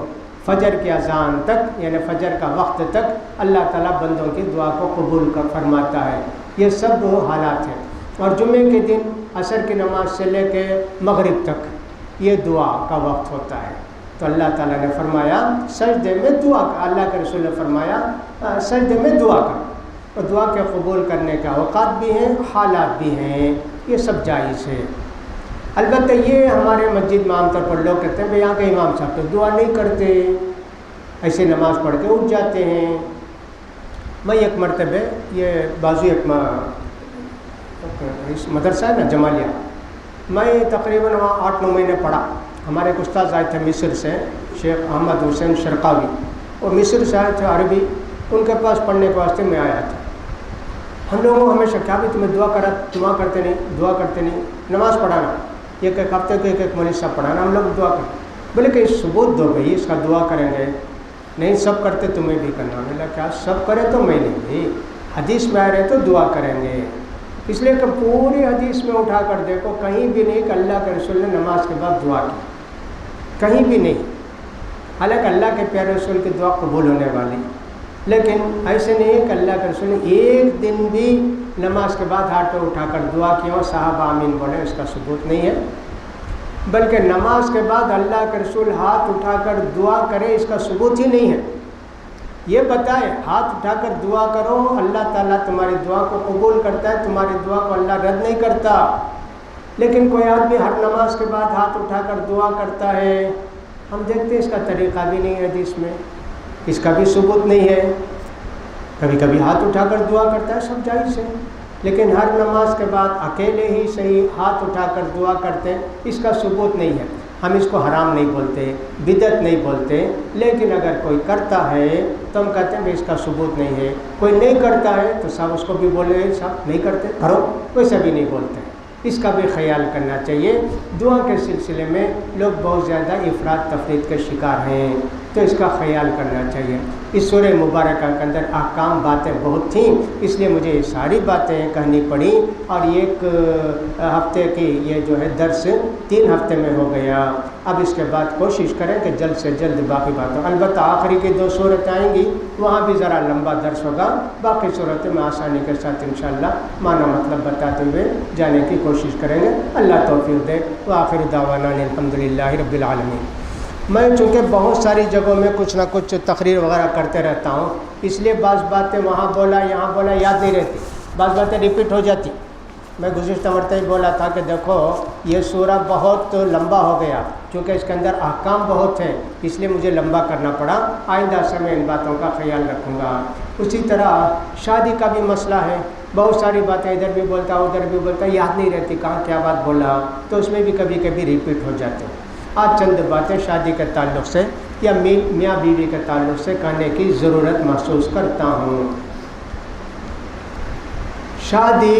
فجر کی اذان تک، یعنی فجر کا وقت تک اللہ تعالیٰ بندوں کی دعا کو قبول فرماتا ہے۔ یہ سب حالات ہیں۔ اور جمعے کے دن عصر کی نماز سے لے کے مغرب تک یہ دعا کا وقت ہوتا ہے، تو اللہ تعالیٰ نے فرمایا سجدے میں دعا کر، اللہ کے رسول نے فرمایا سجدے میں دعا کر۔ اور دعا کے قبول کرنے کا اوقات بھی ہیں، حالات بھی ہیں، یہ سب جائز ہے۔ البتہ یہ ہمارے مسجد میں عام طور پر لوگ کہتے ہیں بھئی یہاں کے امام صاحب تو دعا نہیں کرتے، ایسے نماز پڑھ کے اٹھ جاتے ہیں۔ میں ایک مرتبہ یہ بازو ایک مدرسہ ہے نا جمالیہ، میں تقریباً وہاں 8-9 مہینے پڑھا۔ ہمارے ایک استاد آئے تھے مصر سے، شیخ احمد حسین شرقاوی، اور مصر سے آئے تھے عربی، ان کے پاس پڑھنے کے واسطے میں آیا تھا۔ ہم لوگوں کو ہمیشہ کیا بھی تمہیں دعا کرتے نہیں، نماز پڑھانا، ایک ہفتے کو ایک مولوی صاحب پڑھانا، ہم لوگ دعا کریں۔ بولے کہ ثبوت دو بھائی اس کا، دعا کریں گے۔ نہیں سب کرتے تمہیں بھی کرنا۔ بولا کیا سب کرے تو میں نہیں بھی، حدیث میں آ رہے تو دعا کریں گے۔ اس لیے کہ پوری حدیث میں اٹھا کر دیکھو کہیں بھی نہیں کہ اللہ کے رسول نے نماز کے بعد دعا کی، کہیں بھی نہیں۔ حالانکہ اللہ کے پیارے رسول کی دعا قبول ہونے والی، لیکن ایسے نہیں ہے کہ اللہ کے رسول نے ایک دن بھی نماز کے بعد ہاتھ اٹھا کر دعا کی اور صحابہ آمین بولے، اس کا ثبوت نہیں ہے۔ بلکہ نماز کے بعد اللہ کے رسول ہاتھ اٹھا کر دعا کرے، اس کا ثبوت ہی نہیں ہے۔ یہ بتائے ہاتھ اٹھا کر دعا کرو، اللہ تعالیٰ تمہاری دعا کو قبول کرتا ہے، تمہاری دعا کو اللہ رد نہیں کرتا۔ لیکن کوئی آدمی ہر نماز کے بعد ہاتھ اٹھا کر دعا کرتا ہے، ہم دیکھتے ہیں اس کا طریقہ بھی نہیں ہے حدیث میں، اس کا بھی ثبوت نہیں ہے۔ کبھی کبھی ہاتھ اٹھا کر دعا کرتا ہے، سب جائز ہے، لیکن ہر نماز کے بعد اکیلے ہی صحیح ہاتھ اٹھا کر دعا کرتے ہیں، اس کا ثبوت نہیں ہے۔ ہم اس کو حرام نہیں بولتے، بدعت نہیں بولتے، لیکن اگر کوئی کرتا ہے تو ہم کہتے ہیں کہ اس کا ثبوت نہیں ہے۔ کوئی نہیں کرتا ہے تو سب اس کو بھی بولے سب نہیں کرتے کرو، ویسے بھی نہیں بولتے۔ اس کا بھی خیال کرنا چاہیے۔ دعا کے سلسلے میں لوگ بہت زیادہ افراد تفرید کے شکار ہیں، تو اس کا خیال کرنا چاہیے۔ اس سورہ مبارکہ کے اندر احکام باتیں بہت تھیں، اس لیے مجھے یہ ساری باتیں کہنی پڑی، اور ایک ہفتے کی یہ جو ہے درس 3 ہفتے میں ہو گیا۔ اب اس کے بعد کوشش کریں کہ جلد سے جلد باقی باتوں، البتہ آخری کی 2 صورتیں آئیں گی، وہاں بھی ذرا لمبا درس ہوگا، باقی صورتیں میں آسانی کے ساتھ انشاءاللہ معنی مطلب بتاتے ہوئے جانے کی کوشش کریں گے۔ اللہ توفیق دے۔ وآخر دعوانا الحمدللہ رب العالمین۔ میں چونکہ بہت ساری جگہوں میں کچھ نہ کچھ تقریر وغیرہ کرتے رہتا ہوں، اس لیے بعض باتیں وہاں بولا یہاں بولا یاد نہیں رہتی، بعض باتیں ریپیٹ ہو جاتی۔ میں گزشتہ مرتبہ ہی بولا تھا کہ دیکھو یہ سورہ بہت لمبا ہو گیا، چونکہ اس کے اندر احکام بہت ہیں، اس لیے مجھے لمبا کرنا پڑا۔ آئندہ سے میں ان باتوں کا خیال رکھوں گا۔ اسی طرح شادی کا بھی مسئلہ ہے، بہت ساری باتیں ادھر بھی بولتا ادھر بھی بولتا، یاد نہیں رہتی کہاں کیا بات بولا، تو اس میں بھی کبھی کبھی ریپیٹ ہو جاتے ہیں۔ آج چند باتیں شادی کے تعلق سے یا میاں بیوی کے تعلق سے کہنے کی ضرورت محسوس کرتا ہوں۔ شادی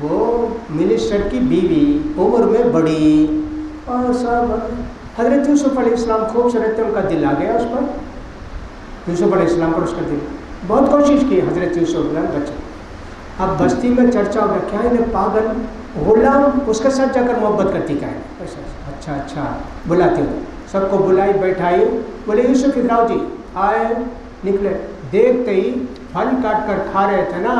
وہ منسٹر کی بیوی عمر میں بڑی اور سب حضرت یوسف علیہ السلام خوبصورت تھے، ان کا دل آ گیا اس پر، یوسف علیہ السلام پر اس کا دل، بہت کوشش کی حضرت یوسف نے بچے، اب بستی میں چرچا ہو گیا کیا انہیں پاگل غلام اس کے ساتھ جا کر محبت کرتی کیا ہے، اچھا اچھا بلاتی ہوں، سب کو بلائی بیٹھائی، بولے یوسف ادھر آؤ جی، آئے نکلے، دیکھتے ہی پھل کاٹ کر کھا رہے تھے نا،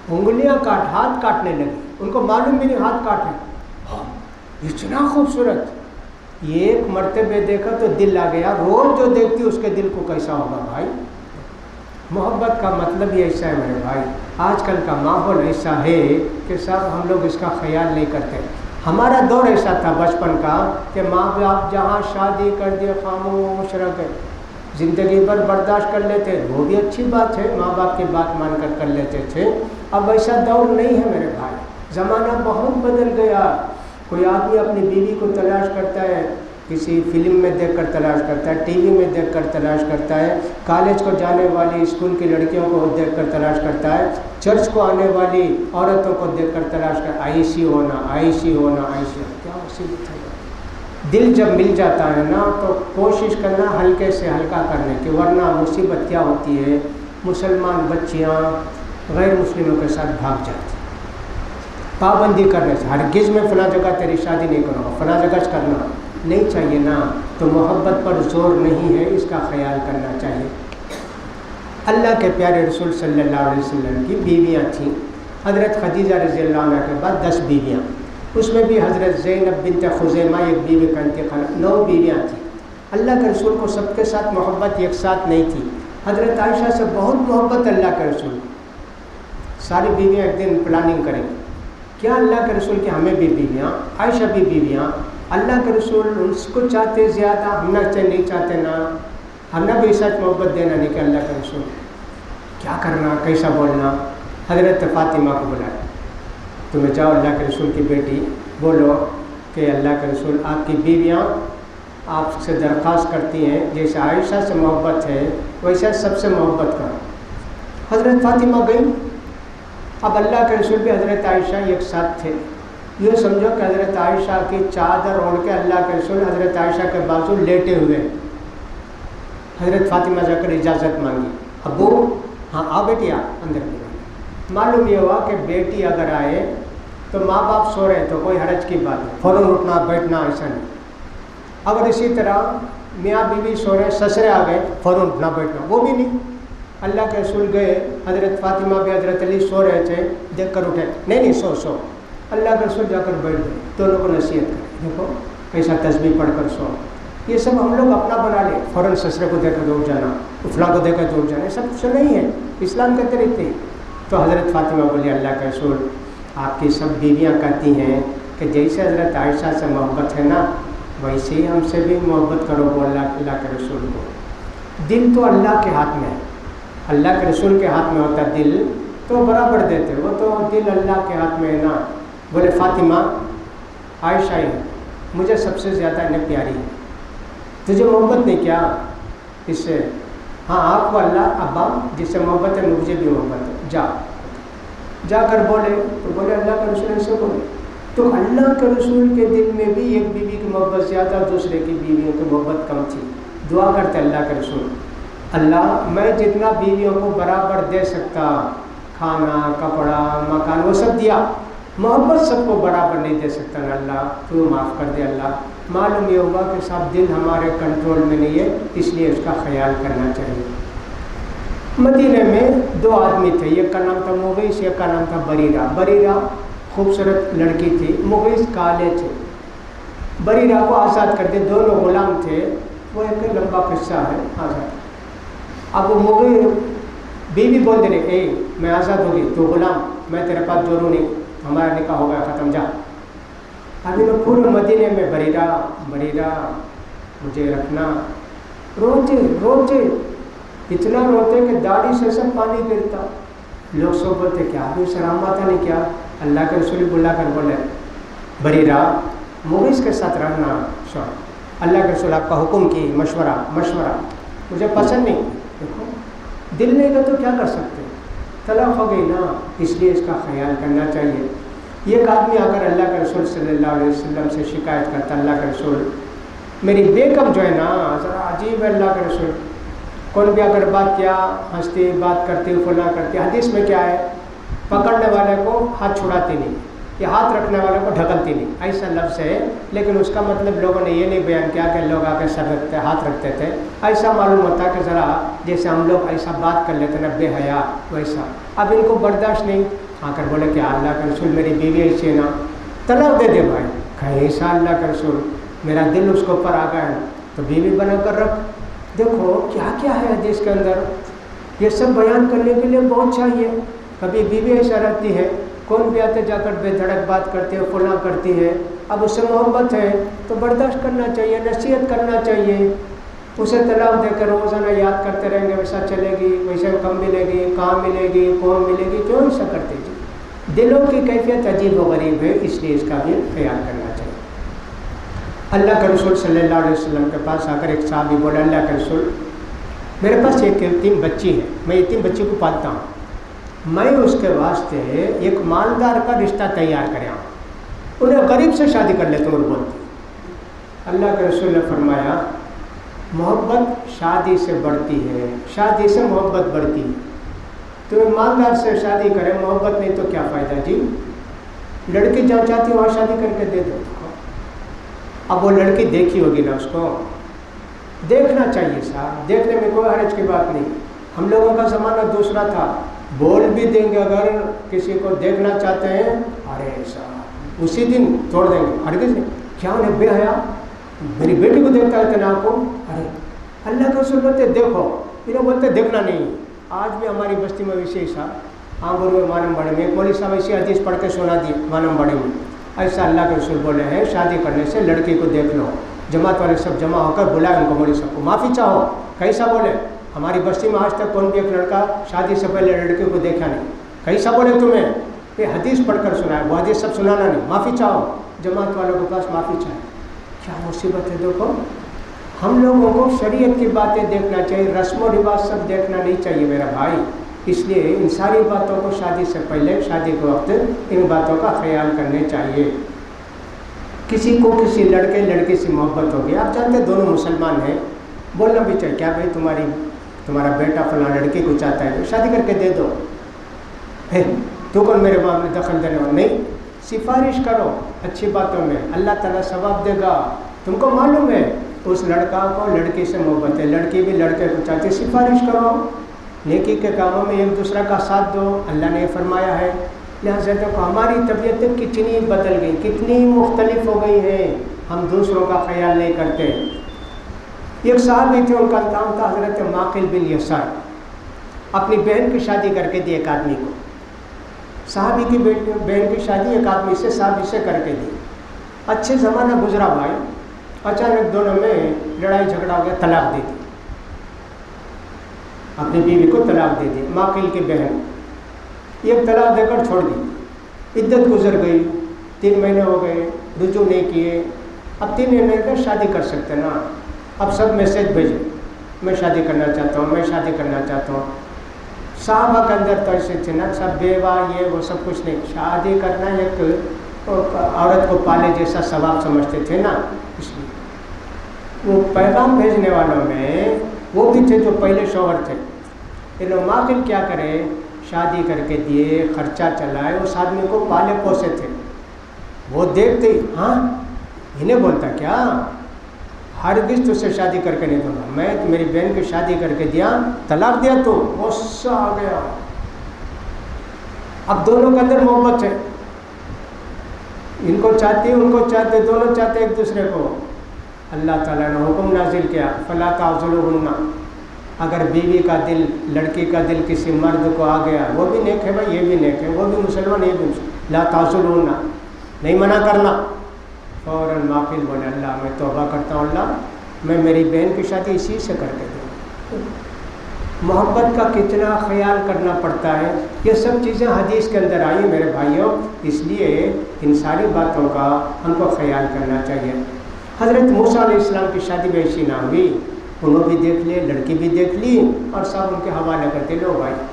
انگلیاں کاٹ ہاتھ کاٹنے لگی، ان کو معلوم بھی نہیں ہاتھ کاٹ رہے، اتنا خوبصورت، یہ ایک مرتبہ دیکھا تو دل آ گیا، روز جو دیکھتی اس کے دل کو کیسا ہوگا بھائی۔ محبت کا مطلب ہی ایسا ہے میرے بھائی، آج کل کا ماحول ایسا ہے کہ سب ہم لوگ اس کا خیال نہیں کرتے۔ ہمارا دور ایسا تھا بچپن کا کہ ماں باپ جہاں شادی کر دیے خاموش رہ گئے، زندگی بھر برداشت کر لیتے، وہ بھی اچھی بات ہے، ماں باپ کی بات مان کر لیتے تھے۔ اب ایسا دور نہیں ہے میرے بھائی، زمانہ بہت بدل گیا۔ کوئی آدمی اپنی بیوی کو تلاش کرتا ہے، کسی فلم میں دیکھ کر تلاش کرتا ہے، ٹی وی میں دیکھ کر تلاش کرتا ہے، کالج کو جانے والی اسکول کی لڑکیوں کو دیکھ کر تلاش کرتا ہے، چرچ کو آنے والی عورتوں کو دیکھ کر تلاش کرتا ہے، عائشی ہونا عائشی ہونا عائشی ہونا، کیا مصیبت ہے۔ دل جب مل جاتا ہے نا تو کوشش کرنا ہلکے سے ہلکا کرنے کی، ورنہ مصیبت کیا ہوتی ہے، مسلمان بچیاں غیر مسلموں کے ساتھ بھاگ جاتی ہیں، پابندی کرنے سے، ہرگز میں فلاں جگہ تیری شادی نہیں کروں گا، فلاں جگہ کرنا نہیں چاہیے نا، تو محبت پر زور نہیں ہے، اس کا خیال کرنا چاہیے۔ اللہ کے پیارے رسول صلی اللہ علیہ وسلم کی بیویاں تھیں، حضرت خدیجہ رضی اللہ عنہ کے بعد 10 بیویاں، اس میں بھی حضرت زینب بنت خزیمہ ایک بیوی کا انتقال، 9 بیویاں تھیں۔ اللہ کے رسول کو سب کے ساتھ محبت ایک ساتھ نہیں تھی، حضرت عائشہ سے بہت محبت اللہ کے رسول کو۔ ساری بیویاں ایک دن پلاننگ کریں گے، کیا اللہ کے رسول کی ہمیں بھی بیویاں، عائشہ بھی بیویاں، اللہ کے رسول اس کو چاہتے زیادہ، ہم نہ نہیں چاہتے نا، ہم نہ بھی سچ محبت دینا نہیں کہ اللہ کے رسول کیا کرنا، کیسا بولنا۔ حضرت فاطمہ کو بلایا، تمہیں جاؤ اللہ کے رسول کی بیٹی، بولو کہ اللہ کے رسول آپ کی بیویاں آپ سے درخواست کرتی ہیں جیسے عائشہ سے محبت ہے ویسا سب سے محبت کرو۔ حضرت فاطمہ گئی، اب اللہ کے رسول بھی حضرت عائشہ ایک ساتھ تھے، یہ سمجھو کہ حضرت عائشہ کی چادر اوڑھ کے اللہ کے رسول حضرت عائشہ کے بازو لیٹے ہوئے، حضرت فاطمہ جا کر اجازت مانگی، ابو ہاں آ بیٹی آ اندر بھی۔ معلوم یہ ہوا کہ بیٹی اگر آئے تو ماں باپ سو رہے تو کوئی حرج کی بات ہے، فوراً اٹھنا بیٹھنا ایسا نہیں، اگر اسی طرح میاں بیوی سو رہے سسرے آ گئے فوراً اٹھنا بیٹھنا وہ بھی نہیں۔ اللہ کے رسول گئے، حضرت فاطمہ بھی حضرت علی سو رہے تھے، دیکھ کر اٹھے، نہیں سو۔ اللہ کے رسول جا کر بیٹھ گئے، دونوں کو نصیحت کریں، دیکھو کیسا تسبیح پڑھ کر سو۔ یہ سب ہم لوگ اپنا بنا لیں، فوراً سسرے کو دے کر اٹھ جانا، فلاں کو دے کر اٹھ جانا، یہ سب کچھ نہیں ہے، اسلام کے طریقے۔ تو حضرت فاطمہ بولی اللہ کے رسول آپ کی سب بیویاں کہتی ہیں کہ جیسے حضرت عائشہ سے محبت ہے نا ویسے ہی ہم سے بھی محبت کرو، بولا اللہ کے رسول کو۔ دل تو اللہ کے ہاتھ میں ہے، اللہ کے رسول کے ہاتھ میں ہوتا ہے، دل تو برابر دیتے، وہ تو دل اللہ کے ہاتھ میں ہے نا۔ بولے فاطمہ عائشہ ہی مجھے سب سے زیادہ انہیں پیاری ہے، تجھے محبت نہیں کیا اس سے؟ ہاں آپ کو اللہ ابا جس سے محبت ہے مجھے بھی محبت ہے، جا کر بولے تو بولے اللہ کے رسول سے بولے، تو اللہ کے رسول کے دل میں بھی ایک بیوی کی محبت زیادہ، دوسرے کی بیویوں کی محبت کم تھی۔ دعا کرتے اللہ کے رسول، اللہ میں جتنا بیویوں کو برابر دے سکتا، کھانا کپڑا مکان وہ سب دیا، محبت سب کو برابر نہیں دے سکتا نا اللہ، تو معاف کر دے اللہ۔ معلوم یہ ہوگا کہ صاحب دل ہمارے کنٹرول میں نہیں ہے، اس لیے اس کا خیال کرنا چاہیے۔ مدینے میں 2 آدمی تھے، ایک کا نام تھا مغیث، ایک کا نام تھا بریرہ۔ بریرہ خوبصورت لڑکی تھی، مغیث کالے تھے۔ بریرہ کو آزاد کر دے، دونوں غلام تھے، وہ ایک لمبا قصہ ہے آزاد۔ اب وہ مغیث بیوی بول دے رہے اے میں آزاد ہوگی، تو غلام میں تیرے پاس جوروں نہیں، ہمارا نکاح ہو گیا ختم، جا۔ ابھی میں پورے مدینے میں بریرہ مجھے رکھنا، روتے اتنا روتے کہ داڑھی سے سب پانی گرتا۔ لوگ سو بولتے کیا ابھی شرم آتا نہیں کیا؟ اللہ کے رسول بلا کر بولے بریرہ مغیث کے ساتھ رہنا شوق، اللہ کے رسول آپ کا حکم کی، مشورہ مجھے پسند نہیں، دیکھو دل نہیں کا تو کیا کر سکتے، طلاق ہو گئی نا، اس لیے اس کا خیال کرنا چاہیے۔ ایک آدمی اگر اللہ کے رسول صلی اللہ علیہ وسلم سے شکایت کرتا، اللہ کے رسول میری بیگم جو ہے نا ذرا عجیب ہے، اللہ کے رسول کون بھی اگر بات کیا ہنستی بات کرتی فلاں کرتی، حدیث میں کیا ہے پکڑنے والے کو ہاتھ چھڑاتی نہیں، یہ ہاتھ رکھنے والے کو ڈھکلتی نہیں، ایسا لفظ ہے، لیکن اس کا مطلب لوگوں نے یہ نہیں بیان کیا کہ لوگ آ کے سر رکھتے ہاتھ رکھتے تھے، ایسا معلوم ہوتا کہ ذرا جیسے ہم لوگ ایسا بات کر لیتے نا بے حیا ویسا۔ اب ان کو برداشت نہیں، آ کر بولے کہ اللہ کے رسول میری بیوی ایسی ہے نا، طلاق دے دے بھائی، کہیں ایسا اللہ کے رسول میرا دل اس کے اوپر آ گیا ہے تو بیوی بنا کر رکھ۔ دیکھو کیا کیا ہے حدیث کے اندر، یہ سب بیان کرنے کے لیے بہت چاہیے۔ کبھی بیوی ایسا رہتی ہے، کون بھی آتے جا کر بے دھڑک بات کرتی ہے فلاں کرتی ہے، اب اس سے محبت ہے تو برداشت کرنا چاہیے، نصیحت کرنا چاہیے، اسے طلاق دے کر روزانہ یاد کرتے رہیں گے ویسا چلے گی، ویسے کم ملے گی، کہاں ملے گی، کون ملے گی، کیوں ایسا کرتے جی؟ دلوں کی کیفیت عجیب و غریب ہے، اس لیے اس کا بھی خیال کرنا چاہیے۔ اللہ کے رسول صلی اللہ علیہ وسلم کے پاس آ کر ایک صحابی بولا، اللہ کے رسول میرے پاس ایک یتیم بچی ہے، میں یتیم بچی کو پالتا ہوں، میں اس کے واسطے ایک مالدار کا رشتہ تیار کریا ہوں، انہیں غریب سے شادی کر لیتا ہوں بولتی۔ اللہ کے رسول نے فرمایا محبت شادی سے بڑھتی ہے، شادی سے محبت بڑھتی ہے، تمہیں مالدار سے شادی کرے محبت نہیں تو کیا فائدہ جی؟ لڑکی جہاں چاہتی وہاں شادی کر کے دے دو۔ اب وہ لڑکی دیکھی ہوگی نا، اس کو دیکھنا چاہیے صاحب، دیکھنے میں کوئی حرج کی بات نہیں، ہم لوگوں کا زمانہ دوسرا تھا، بول بھی دیں گے اگر کسی کو دیکھنا چاہتے ہیں، ارے صاحب اسی دن توڑ دیں گے، ہرگز نہیں، کیا انہیں بے حیا میری بیٹی کو دیکھتا ہے اتنا آپ کو، ارے اللہ کے رسول بولتے دیکھو، انہیں بولتے دیکھنا نہیں۔ آج بھی ہماری بستی میں ویسے ہی صاحب آنگور میں مانم بڑے میں، ایک مولوی صاحب ایسی حدیث پڑھ کے سنا دی مانم بڑے میں، ایسا اللہ کے رسول بولے ہیں شادی کرنے سے لڑکی کو دیکھ لو، جماعت والے سب جمع ہو کر بلائے ان کو، مولوی صاحب کو معافی چاہو، کیسا بولے؟ ہماری بستی میں آج تک کون بھی ایک لڑکا شادی سے پہلے لڑکی کو دیکھا نہیں، کیسا بولے تمہیں؟ یہ حدیث پڑھ کر سنا ہے، وہ حدیث سب سنانا نہیں، معافی چاہو، جماعت والوں کے پاس معافی چاہے، کیا مصیبت ہے۔ دیکھو ہم لوگوں کو شریعت کی باتیں دیکھنا چاہیے، رسم و رواج سب دیکھنا نہیں چاہیے میرا بھائی، اس لیے ان ساری باتوں کو شادی سے پہلے شادی کے وقت ان باتوں کا خیال کرنے چاہیے۔ کسی کو کسی لڑکے لڑکی سے محبت ہوگی، آپ جانتے دونوں مسلمان ہیں، بولنا بھی چاہیے کیا بھائی تمہارا بیٹا فلاں لڑکی کو چاہتا ہے تو شادی کر کے دے دو، تو کون میرے باپ میں دخل دینے والا نہیں، سفارش کرو اچھی باتوں میں، اللہ تعالیٰ ثواب دے گا۔ تم کو معلوم ہے اس لڑکا کو لڑکی سے محبت ہے، لڑکی بھی لڑکے کو چاہتی ہے، سفارش کرو، نیکی کے کاموں میں ایک دوسرے کا ساتھ دو، اللہ نے فرمایا ہے۔ لہٰذا دیکھو ہماری طبیعتیں کتنی بدل گئی، کتنی مختلف ہو گئی ہیں، ہم دوسروں کا خیال نہیں کرتے۔ ایک صحابی تھے، ان کا نام تھا حضرت معقل بن یسار، اپنی بہن کی شادی کر کے دی ایک آدمی کو، صحابی کی بہن کی شادی ایک آدمی سے صحابی سے کر کے دی، اچھے زمانہ گزرا بھائی، اچانک دونوں میں لڑائی جھگڑا ہو گیا، طلاق دے دی، اپنی بیوی کو طلاق دے دی، معقل کی بہن ایک طلاق دے کر چھوڑ دی، عدت گزر گئی، 3 مہینے ہو گئے، رجوع نہیں کیے، اب 3 مہینے کا شادی کر سکتے نا، اب سب میسیج بھیجے میں شادی کرنا چاہتا ہوں، میں شادی کرنا چاہتا ہوں۔ صحابہ کے اندر تو ایسے تھے نا سب بیوہ یہ وہ سب کچھ نہیں، شادی کرنا ایک عورت کو پالے جیسا ثواب سمجھتے تھے نا، اس لیے وہ پیغام بھیجنے والوں میں وہ بھی تھے جو پہلے شوہر تھے، انہوں معقل کیا کرے، شادی کر کے دیے، خرچہ چلائے، اس آدمی کو پالے پوسے تھے، وہ دیکھتے ہاں انہیں بولتا کیا ہرگز تجھ سے شادی کر کے نہیں دوں گا، میں میری بہن کی شادی کر کے دیا، طلاق دیا تو غصہ آ گیا۔ اب دونوں کے اندر محبت ہے، ان کو چاہتی ان کو چاہتے، دونوں چاہتے ایک دوسرے کو، اللہ تعالیٰ نے حکم نازل کیا فلا تعضلوہن، اگر بیوی کا دل لڑکی کا دل کسی مرد کو آ گیا، وہ بھی نیک ہے بھائی، یہ بھی نیک ہے، وہ بھی مسلمان یہ بھی مسلمان، لا تعضلوہن، نہیں منع کرنا۔ فوراً معقل بولے اللہ میں توبہ کرتا ہوں، اللہ میں میری بہن کی شادی اسی سے کر کے دوں۔ محبت کا کتنا خیال کرنا پڑتا ہے، یہ سب چیزیں حدیث کے اندر آئی میرے بھائیوں، اس لیے ان ساری باتوں کا ہم کو خیال کرنا چاہیے۔ حضرت موسیٰ علیہ السلام کی شادی بھی ایسی نہ ہوئی، انہوں بھی دیکھ لیے، لڑکی بھی دیکھ لی، اور سب ان کے حوالے کرتے، لو بھائی